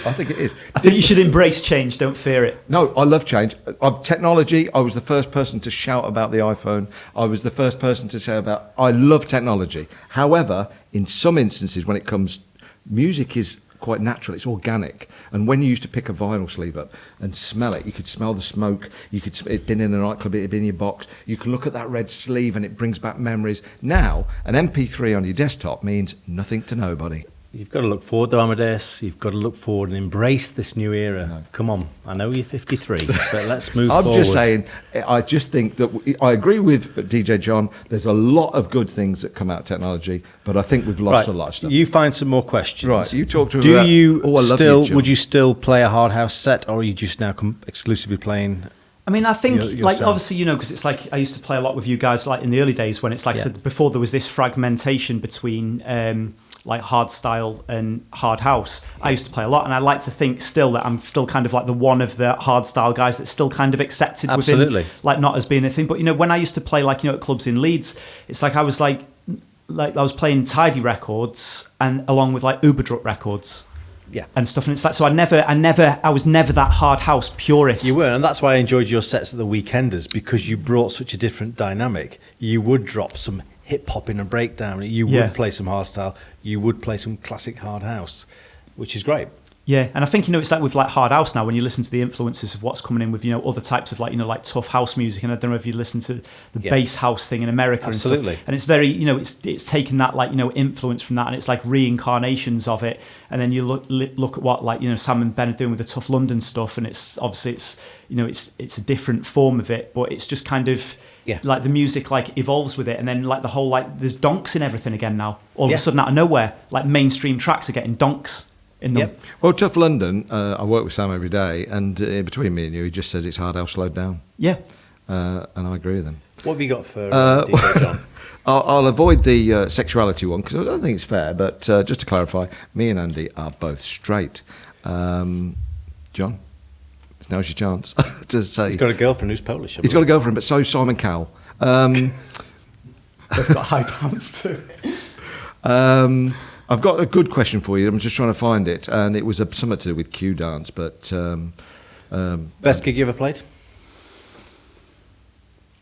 I think it is. I think you should embrace change. Don't fear it. No, I love change. Technology, I was the first person to shout about the iPhone. I was the first person to say about... I love technology. However, in some instances when it comes... Music is quite natural, it's organic. And when you used to pick a vinyl sleeve up and smell it, you could smell the smoke, it'd been in a nightclub, it'd been in your box, you could look at that red sleeve and it brings back memories. Now, an MP3 on your desktop means nothing to nobody. You've got to look forward to Amadeus. You've got to look forward and embrace this new era. No. Come on, I know you're 53, but let's move forward. I'm just saying, I just think that I agree with DJ John. There's a lot of good things that come out of technology, but I think we've lost a lot of stuff. You find some more questions. Right, you talk to him Do about, you I love still? you, Would you still play a hard house set, or are you just now exclusively playing? I mean, I think, like, yourself? obviously, you know, because it's like I used to play a lot with you guys, like in the early days when it's like I said before, there was this fragmentation between. Like hardstyle and hard house. I used to play a lot, and I like to think still that I'm still kind of like the one of the hardstyle guys that's still kind of accepted within, like, not as being a thing. But, you know, when I used to play, like, you know, at clubs in Leeds, it's like I was like I was playing Tidy records and along with like Uberdruck records. Yeah, and stuff, and it's like, so I was never that hard house purist. You were, and that's why I enjoyed your sets at the Weekenders, because you brought such a different dynamic. You would drop some hip hop in a breakdown. You would play some hardstyle. You would play some classic hard house, which is great. Yeah, and I think, you know, it's like with like hard house now, when you listen to the influences of what's coming in with, you know, other types of like, you know, like tough house music, and I don't know if you listen to the bass house thing in America and stuff. And it's very, you know, it's taken that, like, you know, influence from that, and it's like reincarnations of it. And then you look at what, like, you know, Sam and Ben are doing with the tough London stuff, and it's obviously you know, it's a different form of it, but it's just kind of like the music like evolves with it. And then like the whole, like, there's donks in everything again now. All of a sudden out of nowhere, like mainstream tracks are getting donks in them. Well, Tough London, I work with Sam every day, and between me and you, he just says it's hard house slowed down. Yeah. And I agree with him. What have you got for DJ John? I'll avoid the sexuality one because I don't think it's fair, but just to clarify, me and Andy are both straight. John, now's your chance to say. He's got a girlfriend who's Polish. He's got a girlfriend, but so Simon Cowell. They've got high pants too. I've got a good question for you. I'm just trying to find it, and it was something to do with Q dance. But best gig you ever played?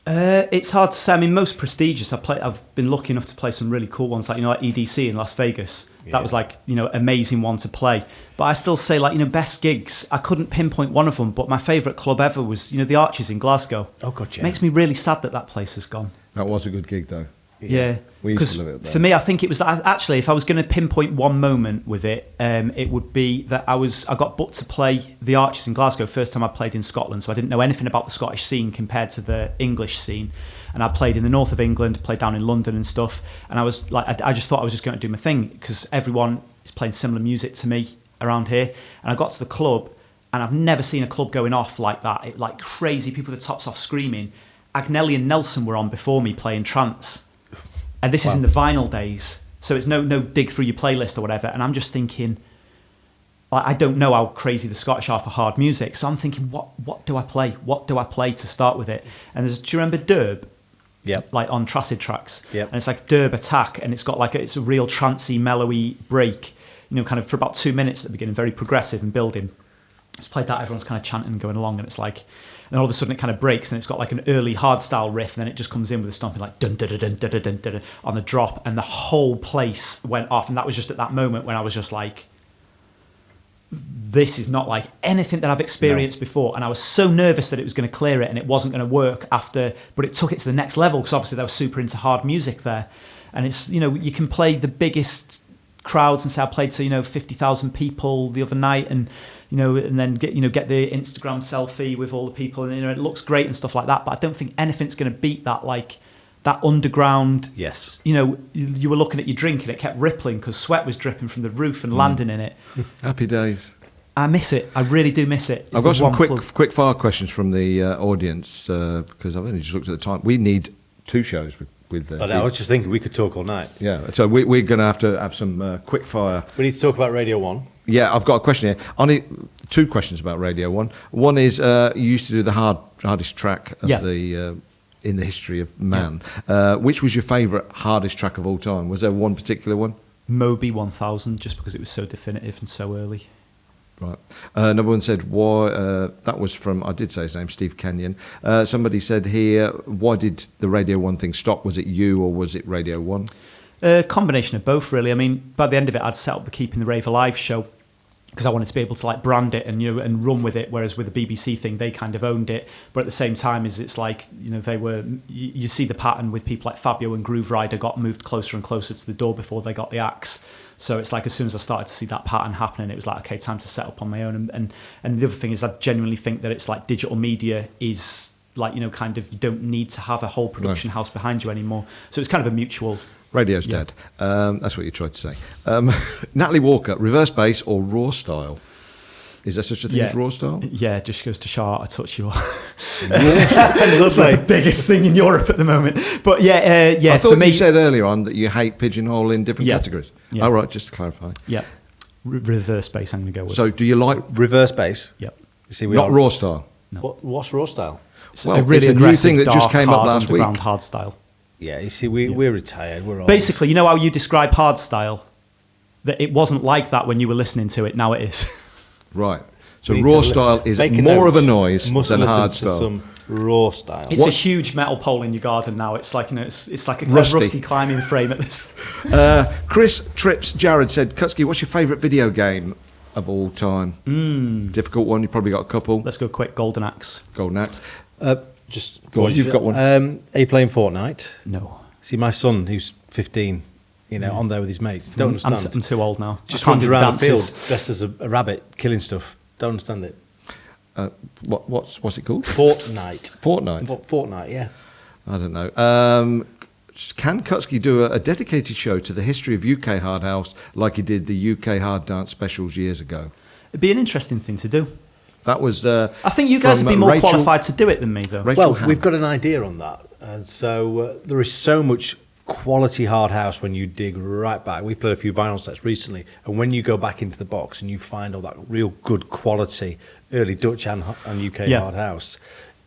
It's hard to say. I mean, most prestigious. I've been lucky enough to play some really cool ones, like, you know, like EDC in Las Vegas. That was like, you know, amazing one to play. But I still say, like, you know, best gigs. I couldn't pinpoint one of them, but my favourite club ever was, you know, the Arches in Glasgow. Oh God, yeah. Makes me really sad that place has gone. That was a good gig, though. Yeah, because for me, I think it was actually, if I was going to pinpoint one moment with it, it would be that I got booked to play the Arches in Glasgow. First time I played in Scotland, so I didn't know anything about the Scottish scene compared to the English scene. And I played in the north of England, played down in London and stuff. And I was like, I just thought I was just going to do my thing because everyone is playing similar music to me around here. And I got to the club, and I've never seen a club going off like that. Like crazy people with the tops off screaming. Agnelli and Nelson were on before me playing trance. And this is in the vinyl days, so it's no dig through your playlist or whatever. And I'm just thinking, like, I don't know how crazy the Scottish are for hard music, so I'm thinking, what do I play? What do I play to start with it? And do you remember Derb? Yep. Like on Trax. Yep. And it's like Derb Attack, and it's got like it's a real trancey, mellowy break, kind of for about 2 minutes at the beginning, very progressive and building. It's played that, everyone's kind of chanting and going along, and it's like, and all of a sudden it kind of breaks, and it's got like an early hardstyle riff, and then it just comes in with a stomping like dun dun dun dun dun dun dun dun on the drop, and the whole place went off. And that was just at that moment when I was just like, this is not like anything that I've experienced before. And I was so nervous that it was going to clear it and it wasn't going to work after, but it took it to the next level, because obviously they were super into hard music there. And it's, you can play the biggest crowds, and say I played to 50,000 people the other night, and and then get the Instagram selfie with all the people, and it looks great and stuff like that. But I don't think anything's going to beat that, like that underground. Yes. You were looking at your drink and it kept rippling because sweat was dripping from the roof and landing in it. Happy days. I miss it. I really do miss it. I've got some quick fire questions from the audience, because I've only just looked at the time. We need 2 shows with. I was just thinking we could talk all night. Yeah, so we're going to have some quick fire. We need to talk about Radio 1. Yeah, I've got a question here. Only 2 questions about Radio 1. One is, you used to do the hardest track of in the history of man. Yeah. Which was your favourite hardest track of all time? Was there one particular one? Moby 1000, just because it was so definitive and so early. Right. Number one said, why, that was from, I did say his name, Steve Kenyon. Somebody said here, why did the Radio 1 thing stop? Was it you or was it Radio 1? Combination of both, really. I mean, by the end of it, I'd set up the Keeping the Rave Alive show, because I wanted to be able to like brand it and and run with it. Whereas with the BBC thing, they kind of owned it, but at the same time, it's like they were. You see the pattern with people like Fabio and Groove Rider got moved closer and closer to the door before they got the axe. So it's like as soon as I started to see that pattern happening, it was like, okay, time to set up on my own. And the other thing is, I genuinely think that it's like digital media is like kind of, you don't need to have a whole production house behind you anymore. So it's kind of a mutual. Radio's dead. That's what you tried to say. Natalie Walker, reverse bass or raw style? Is there such a thing as raw style? Yeah, it just goes to show how I touch you. That's like the biggest thing in Europe at the moment. But yeah. I thought for me, you said earlier on that you hate pigeonholing different categories. Yeah. Oh, right, just to clarify. Yeah, reverse bass I'm going to go with. So do you like reverse bass? Yep. You see, not raw style? No. What's raw style? It's well, a really it's a new thing that just came up last week. Hard style. Yeah, you see, we're retired. We're old. Basically, you know how you describe hard style? That it wasn't like that when you were listening to it. Now it is. Right. So raw style is more of a noise than hard style. Some raw style. It's a huge metal pole in your garden now. It's like it's like a rusty climbing frame at this. Chris Trips Jared said, Cutski, what's your favourite video game of all time? Difficult one. You probably got a couple. Let's go quick. Golden Axe. Golden Axe. Just go on. You've got one. Are you playing Fortnite? No. See, my son, who's 15, on there with his mates. Don't understand. I'm too old now. Just runs around the field dressed as a rabbit, killing stuff. Don't understand it. What's it called? Fortnite. Fortnite, yeah. I don't know. Can Kutski do a dedicated show to the history of UK hard house like he did the UK hard dance specials years ago? It'd be an interesting thing to do. That was. I think you guys would be more qualified to do it than me, though. We've got an idea on that, and so there is so much quality hard house when you dig right back. We've played a few vinyl sets recently, and when you go back into the box and you find all that real good quality early Dutch and UK hard house,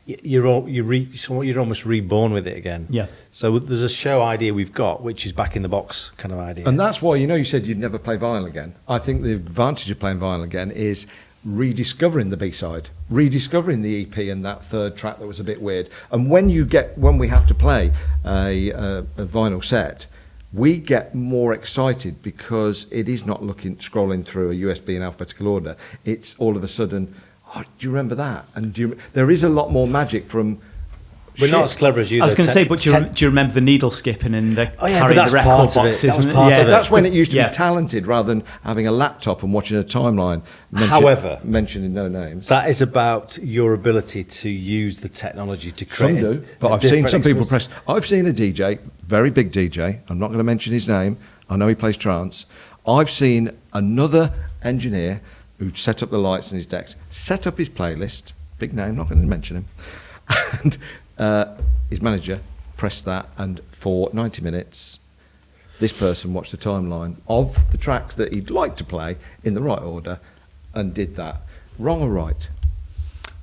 you're almost reborn with it again. Yeah. So there's a show idea we've got, which is back in the box kind of idea. And that's why you said you'd never play vinyl again. I think the advantage of playing vinyl again is rediscovering the B-side, rediscovering the EP and that third track that was a bit weird. And when we have to play a vinyl set, we get more excited because it is not scrolling through a USB in alphabetical order. It's all of a sudden, do you remember that? And there is a lot more magic from. We're not as clever as you. I was going to say, but do you remember the needle skipping and the carrying the record boxes? That's when it used to be talented rather than having a laptop and watching a timeline. However, mentioning no names. That is about your ability to use the technology to create. Some do, but I've seen some people press. I've seen a DJ, very big DJ. I'm not going to mention his name. I know he plays trance. I've seen another engineer who set up the lights in his decks, set up his playlist. Big name, not going to mention him, and. His manager pressed that, and for 90 minutes this person watched the timeline of the tracks that he'd like to play in the right order and did that. Wrong or right?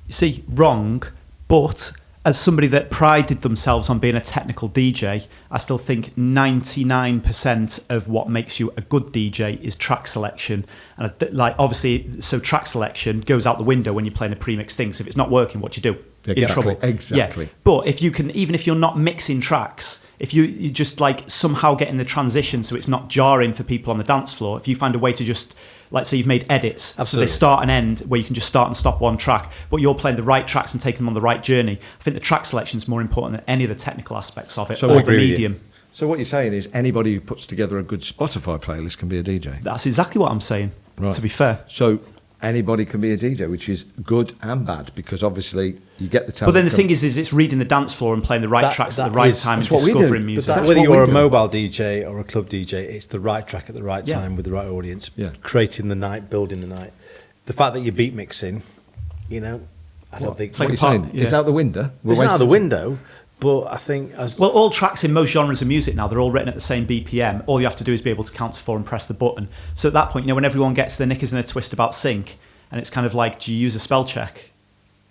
You see, wrong, but as somebody that prided themselves on being a technical DJ, I still think 99% of what makes you a good DJ is track selection. And obviously, so track selection goes out the window when you're playing a pre-mixed thing. So if it's not working, what you do? You're in trouble. Exactly. Yeah. But if you can, even if you're not mixing tracks, if you just like somehow get in the transition so it's not jarring for people on the dance floor, if you find a way to just, like, say you've made edits, Absolutely. so they start and end where you can just start and stop one track, but you're playing the right tracks and taking them on the right journey. I think the track selection is more important than any of the technical aspects of it, So or I the agree with medium. So what you're saying is anybody who puts together a good Spotify playlist can be a DJ. That's exactly what I'm saying, Right. to be fair. So anybody can be a DJ, which is good and bad, because obviously you get the talent. But then the thing is it's reading the dance floor and playing the right tracks at the right time and that's what we do. discovering But music. that's Whether what we you're a do. mobile DJ or a club DJ, it's the right track at the right Yeah. time with the right audience, Yeah. creating the night, building the night. The fact that you're beat mixing, I don't think... It's like What are you a part- saying? yeah. It's out the window. It's not out the window, but I think... Well, all tracks in most genres of music now, they're all written at the same BPM. All you have to do is be able to count to 4 and press the button. So at that point, when everyone gets their knickers in a twist about sync, and it's kind of like, do you use a spell check?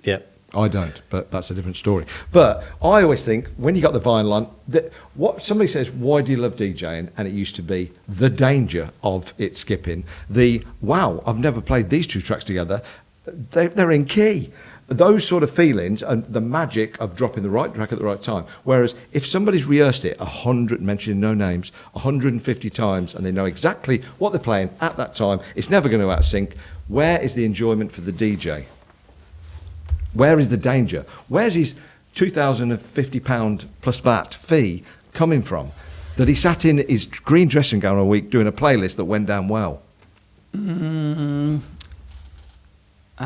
Yeah. I don't, but that's a different story. But I always think when you got the vinyl on, that what somebody says, why do you love DJing? And it used to be the danger of it skipping. The, wow, I've never played these two tracks together. They're in key. Those sort of feelings and the magic of dropping the right track at the right time. Whereas if somebody's rehearsed it 100, mentioning no names, 150 times, and they know exactly what they're playing at that time, it's never going to out of sync. Where is the enjoyment for the DJ? Where is the danger? Where's his £2,050 plus VAT fee coming from? That he sat in his green dressing gown a week doing a playlist that went down well. I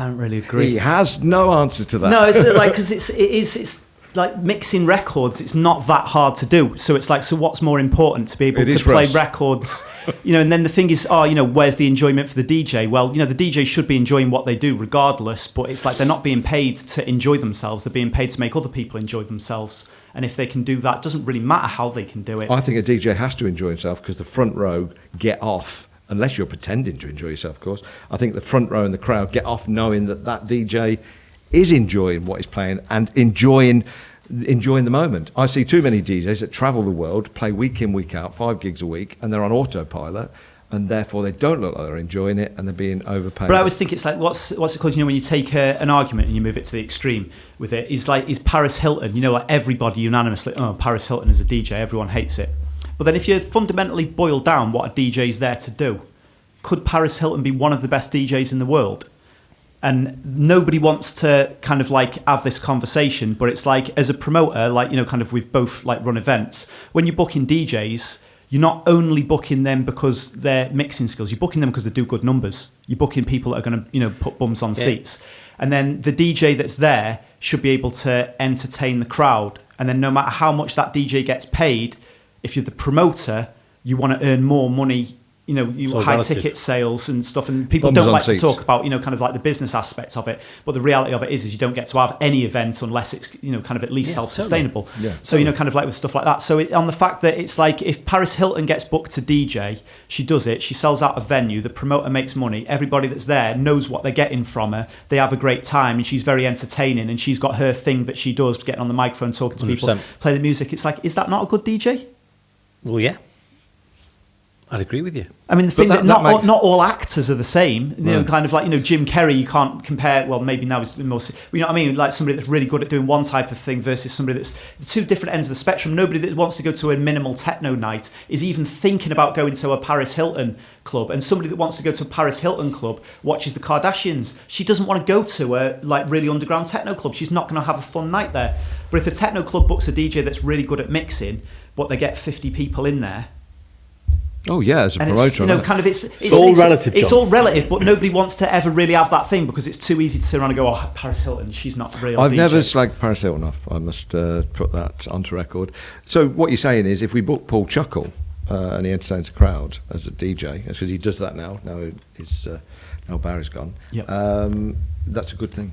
don't really agree. He has no answer to that. No, it's like, because it's like mixing records. It's not that hard to do. So it's like, so what's more important, to be able It to is for play us. records, and then the thing is, where's the enjoyment for the DJ? Well, the DJ should be enjoying what they do regardless, but it's like they're not being paid to enjoy themselves. They're being paid to make other people enjoy themselves. And if they can do that, it doesn't really matter how they can do it. I think a DJ has to enjoy himself because the front row get off, unless you're pretending to enjoy yourself, of course. I think the front row and the crowd get off knowing that that DJ is enjoying what he's playing and enjoying the moment. I see too many DJs that travel the world, play week in, week out, 5 gigs a week, and they're on autopilot, and therefore they don't look like they're enjoying it, and they're being overpaid. But I always think it's like, what's it called? When you take an argument and you move it to the extreme with it, is Paris Hilton, like everybody unanimously, Paris Hilton is a DJ, everyone hates it. But then if you fundamentally boil down what a DJ's there to do, could Paris Hilton be one of the best DJs in the world? And nobody wants to kind of like have this conversation, but it's like, as a promoter, kind of we've both run events. When you're booking DJs, you're not only booking them because they're mixing skills, you're booking them because they do good numbers. You're booking people that are going to, put bums on seats. And then the DJ that's there should be able to entertain the crowd. And then no matter how much that DJ gets paid, if you're the promoter, you want to earn more money. High ticket sales and stuff, and people Bums don't on like seats. to talk about, kind of like the business aspects of it. But the reality of it is you don't get to have any event unless it's, kind of at least self-sustainable. Totally. Yeah, so, kind of like with stuff like that. So on the fact that it's like, if Paris Hilton gets booked to DJ, she does it, she sells out a venue, the promoter makes money, everybody that's there knows what they're getting from her, they have a great time, and she's very entertaining, and she's got her thing that she does, getting on the microphone, talking to 100%. people, play the music. It's like, is that not a good DJ? Well, yeah. I'd agree with you. I mean, the thing that that not makes- not all actors are the same. Right. Kind of like, Jim Carrey, you can't compare. Well, maybe now he's more. You know what I mean? Like somebody that's really good at doing one type of thing versus somebody that's two different ends of the spectrum. Nobody that wants to go to a minimal techno night is even thinking about going to a Paris Hilton club. And somebody that wants to go to a Paris Hilton club watches the Kardashians. She doesn't want to go to a really underground techno club. She's not going to have a fun night there. But if the techno club books a DJ that's really good at mixing, but they get 50 people in there. Oh yeah, as a And promoter. it's, I know. kind of it's all relative, It's John. all relative, but nobody wants to ever really have that thing because it's too easy to turn around and go, "Oh, Paris Hilton, she's not a real." I've DJ. never slagged Paris Hilton off. I must put that onto record. So what you're saying is, if we book Paul Chuckle and he entertains a crowd as a DJ, because he does that now. Now Barry's gone. Yep. That's a good thing.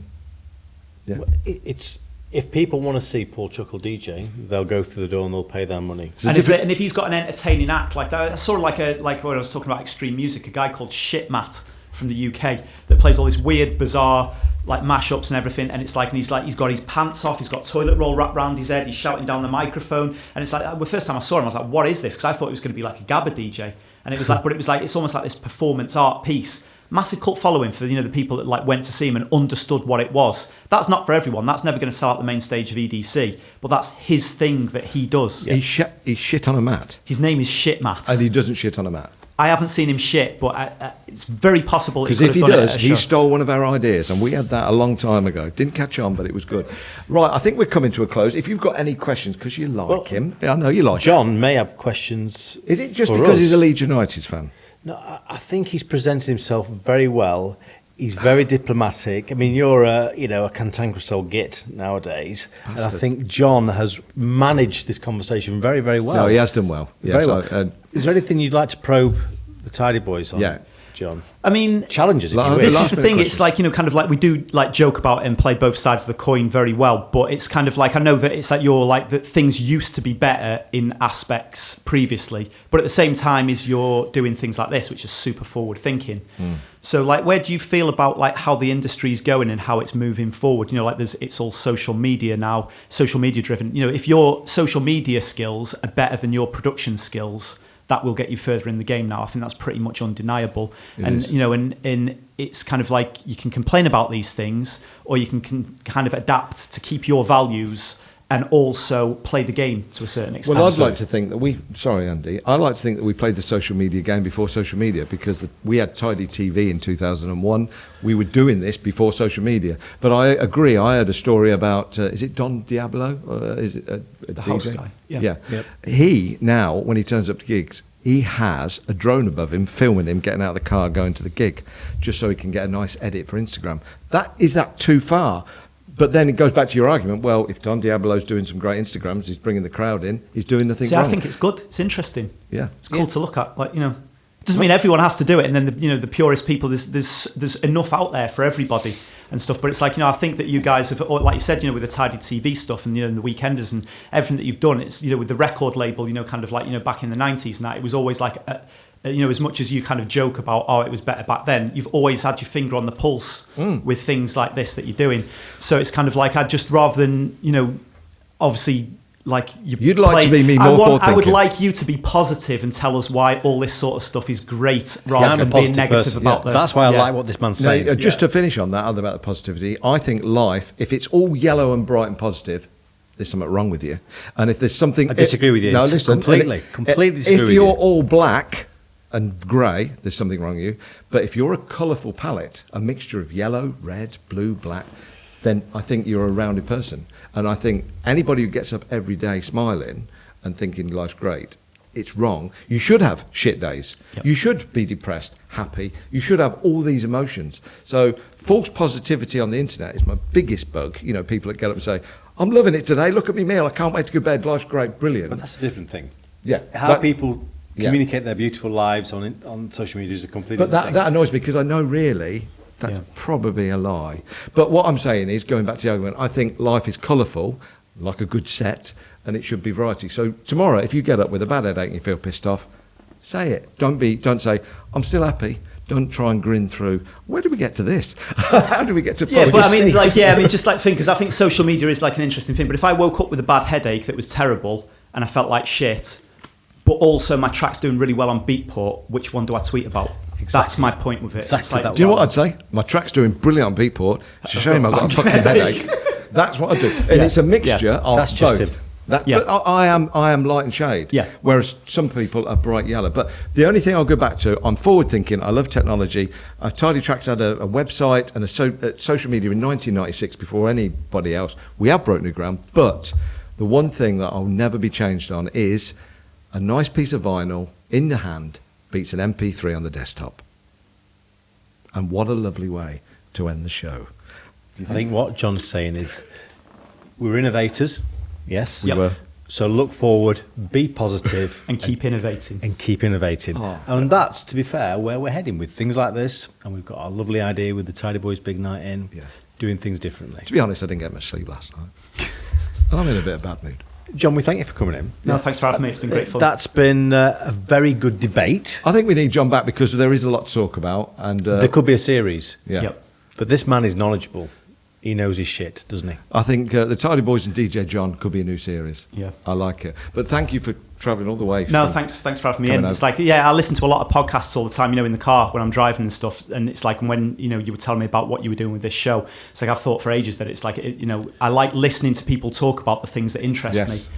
Yeah. Well, it's if people want to see Paul Chuckle DJ, they'll go through the door and they'll pay their money. And if he's got an entertaining act like that, sort of like when I was talking about extreme music, a guy called Shitmat from the UK that plays all this weird, bizarre like mashups and everything, and it's like, and he's got his pants off, he's got toilet roll wrapped around his head, he's shouting down the microphone, and it's like the first time I saw him, I was like, what is this? Because I thought it was going to be like a Gabba DJ, and it was like, but it was like, it's almost like this performance art piece. Massive cult following for the people that like went to see him and understood what it was. That's not for everyone. That's never going to sell out the main stage of EDC, but that's his thing that he does. He shit on a mat. His name is Shitmat, And he doesn't shit on a mat. I haven't seen him shit, but it's very possible. Because if he does, he stole one of our ideas, and we had that a long time ago. Didn't catch on, but it was good. Right, I think we're coming to a close. If you've got any questions, because you like him, I know you like John him. may have questions. Is it just because he's a Leeds United fan? No, I think he's presented himself very well. He's very diplomatic. I mean, you're a cantankerous old git nowadays, and I think John has managed this conversation very, very well. No, he has done well. Very well. Is there anything you'd like to probe the Tidy Boys on? Yeah. John. I mean, challenges. If you this is the thing. It's like, kind of like we do like joke about and play both sides of the coin very well, but it's kind of like, I know that it's like you're like that things used to be better in aspects previously, but at the same time is you're doing things like this, which is super forward thinking. So like, where do you feel about like how the industry's going and how it's moving forward? Like it's all social media now, social media driven. If your social media skills are better than your production skills, that will get you further in the game now. I think that's pretty much undeniable. And it's kind of like you can complain about these things, or you can kind of adapt to keep your values and also play the game to a certain extent. Well, I'd like to think that I'd like to think that we played the social media game before social media, because we had Tidy TV in 2001. We were doing this before social media. But I agree, I heard a story about, is it Don Diablo? Is it the house guy? Yeah. Yep. He, now, when he turns up to gigs, he has a drone above him, filming him getting out of the car, going to the gig, just so he can get a nice edit for Instagram. Is that too far? But then it goes back to your argument. Well, if Don Diablo's doing some great Instagrams, he's bringing the crowd in, he's doing nothing wrong. I think it's good. It's interesting. Yeah, it's cool to look at. Like, it doesn't mean everyone has to do it. And then the purest people, there's enough out there for everybody and stuff. But it's like, I think that you guys have, or like you said, with the Tidy TV stuff and and the Weekenders and everything that you've done. It's with the record label, kind of like back in the 90s and that, it was always like. As much as you kind of joke about, it was better back then, you've always had your finger on the pulse with things like this that you're doing. So it's kind of like, I'd just, rather than, obviously, like you'd like to be me more forward-thinking. I would like you to be positive and tell us why all this sort of stuff is great, rather than being negative about that. That's why I like what this man's saying. Just to finish on that, about the positivity, I think life, if it's all yellow and bright and positive, there's something wrong with you. And if there's something... I disagree with you. No, listen. Completely disagree with you. If you're all black and grey, there's something wrong with you. But if you're a colourful palette, a mixture of yellow, red, blue, black, then I think you're a rounded person. And I think anybody who gets up every day smiling and thinking life's great, it's wrong. You should have shit days. Yep. You should be depressed, happy. You should have all these emotions. So false positivity on the internet is my biggest bug. People that get up and say, I'm loving it today, look at me meal, I can't wait to go to bed, life's great, brilliant. But that's a different thing. Yeah. How people communicate their beautiful lives on social media is a completely different thing. But that annoys me, because I know really that's probably a lie. But what I'm saying is, going back to the argument, I think life is colourful, like a good set, and it should be variety. So tomorrow, if you get up with a bad headache and you feel pissed off, say it. Don't say, I'm still happy. Don't try and grin through. Where do we get to this? How do we get to? Yeah, but just like think, because I think social media is like an interesting thing. But if I woke up with a bad headache that was terrible and I felt like shit, but also my track's doing really well on Beatport, which one do I tweet about? Exactly. That's my point with it. Exactly. Like, do you know what I'd say? My track's doing brilliant on Beatport. It's a shame I've got a fucking headache. That's what I do, and it's a mixture of that's just both. it. But I am light and shade. Yeah. Whereas some people are bright yellow. But the only thing I'll go back to, I'm forward thinking. I love technology. Tidy Trax had a website and a social media in 1996 before anybody else. We have broke new ground. But the one thing that I'll never be changed on is a nice piece of vinyl in the hand beats an MP3 on the desktop. And what a lovely way to end the show. I think what John's saying is, we're innovators. Yes, we were. So look forward, be positive, and keep innovating. And that's, to be fair, where we're heading with things like this. And we've got our lovely idea with the Tidy Boys Big Night In. Yeah. doing things differently. To be honest, I didn't get much sleep last night. I'm in a bit of bad mood. John, we thank you for coming in. No, thanks for having me. It's been great fun. That's been a very good debate. I think we need John back because there is a lot to talk about. And There could be a series. yeah. Yep. But this man is knowledgeable. He knows his shit, doesn't he? I think the Tidy Boys and DJ John could be a new series. Yeah. I like it. But thank you for travelling all the way. No, from- thanks for having me coming in. over. It's like, I listen to a lot of podcasts all the time, in the car when I'm driving and stuff. And it's like when, you were telling me about what you were doing with this show, it's like I've thought for ages that it's like, I like listening to people talk about the things that interest Yes. me.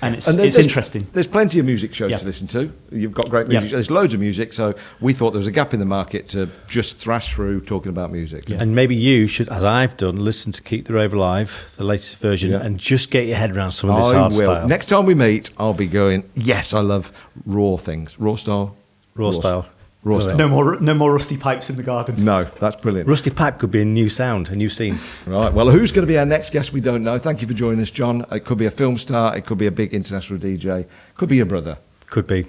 And it's there's interesting. There's plenty of music shows Yeah. to listen to. You've got great music. Yeah. There's loads of music. So we thought there was a gap in the market to just thrash through talking about music. Yeah. And maybe you should, as I've done, listen to Keep the Rave Alive, the latest version, Yeah. and just get your head around some of this I hard will. style. Next time we meet, I'll be going, yes, I love raw things. Raw style. Raw style. Raw Love it. style. No more rusty pipes in the garden. No, that's brilliant. Rusty Pipe could be a new sound, a new scene. Right. Well, who's going to be our next guest? We don't know. Thank you for joining us, John. It could be a film star. It could be a big international DJ. It could be your brother. Could be.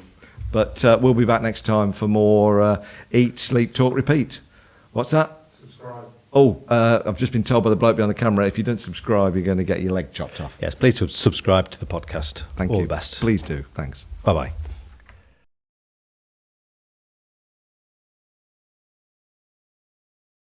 But we'll be back next time for more Eat, Sleep, Talk, Repeat. What's that? Subscribe. Oh, I've just been told by the bloke behind the camera, if you don't subscribe, you're going to get your leg chopped off. Yes, please subscribe to the podcast. Thank All you. the best. Please do. Thanks. Bye-bye.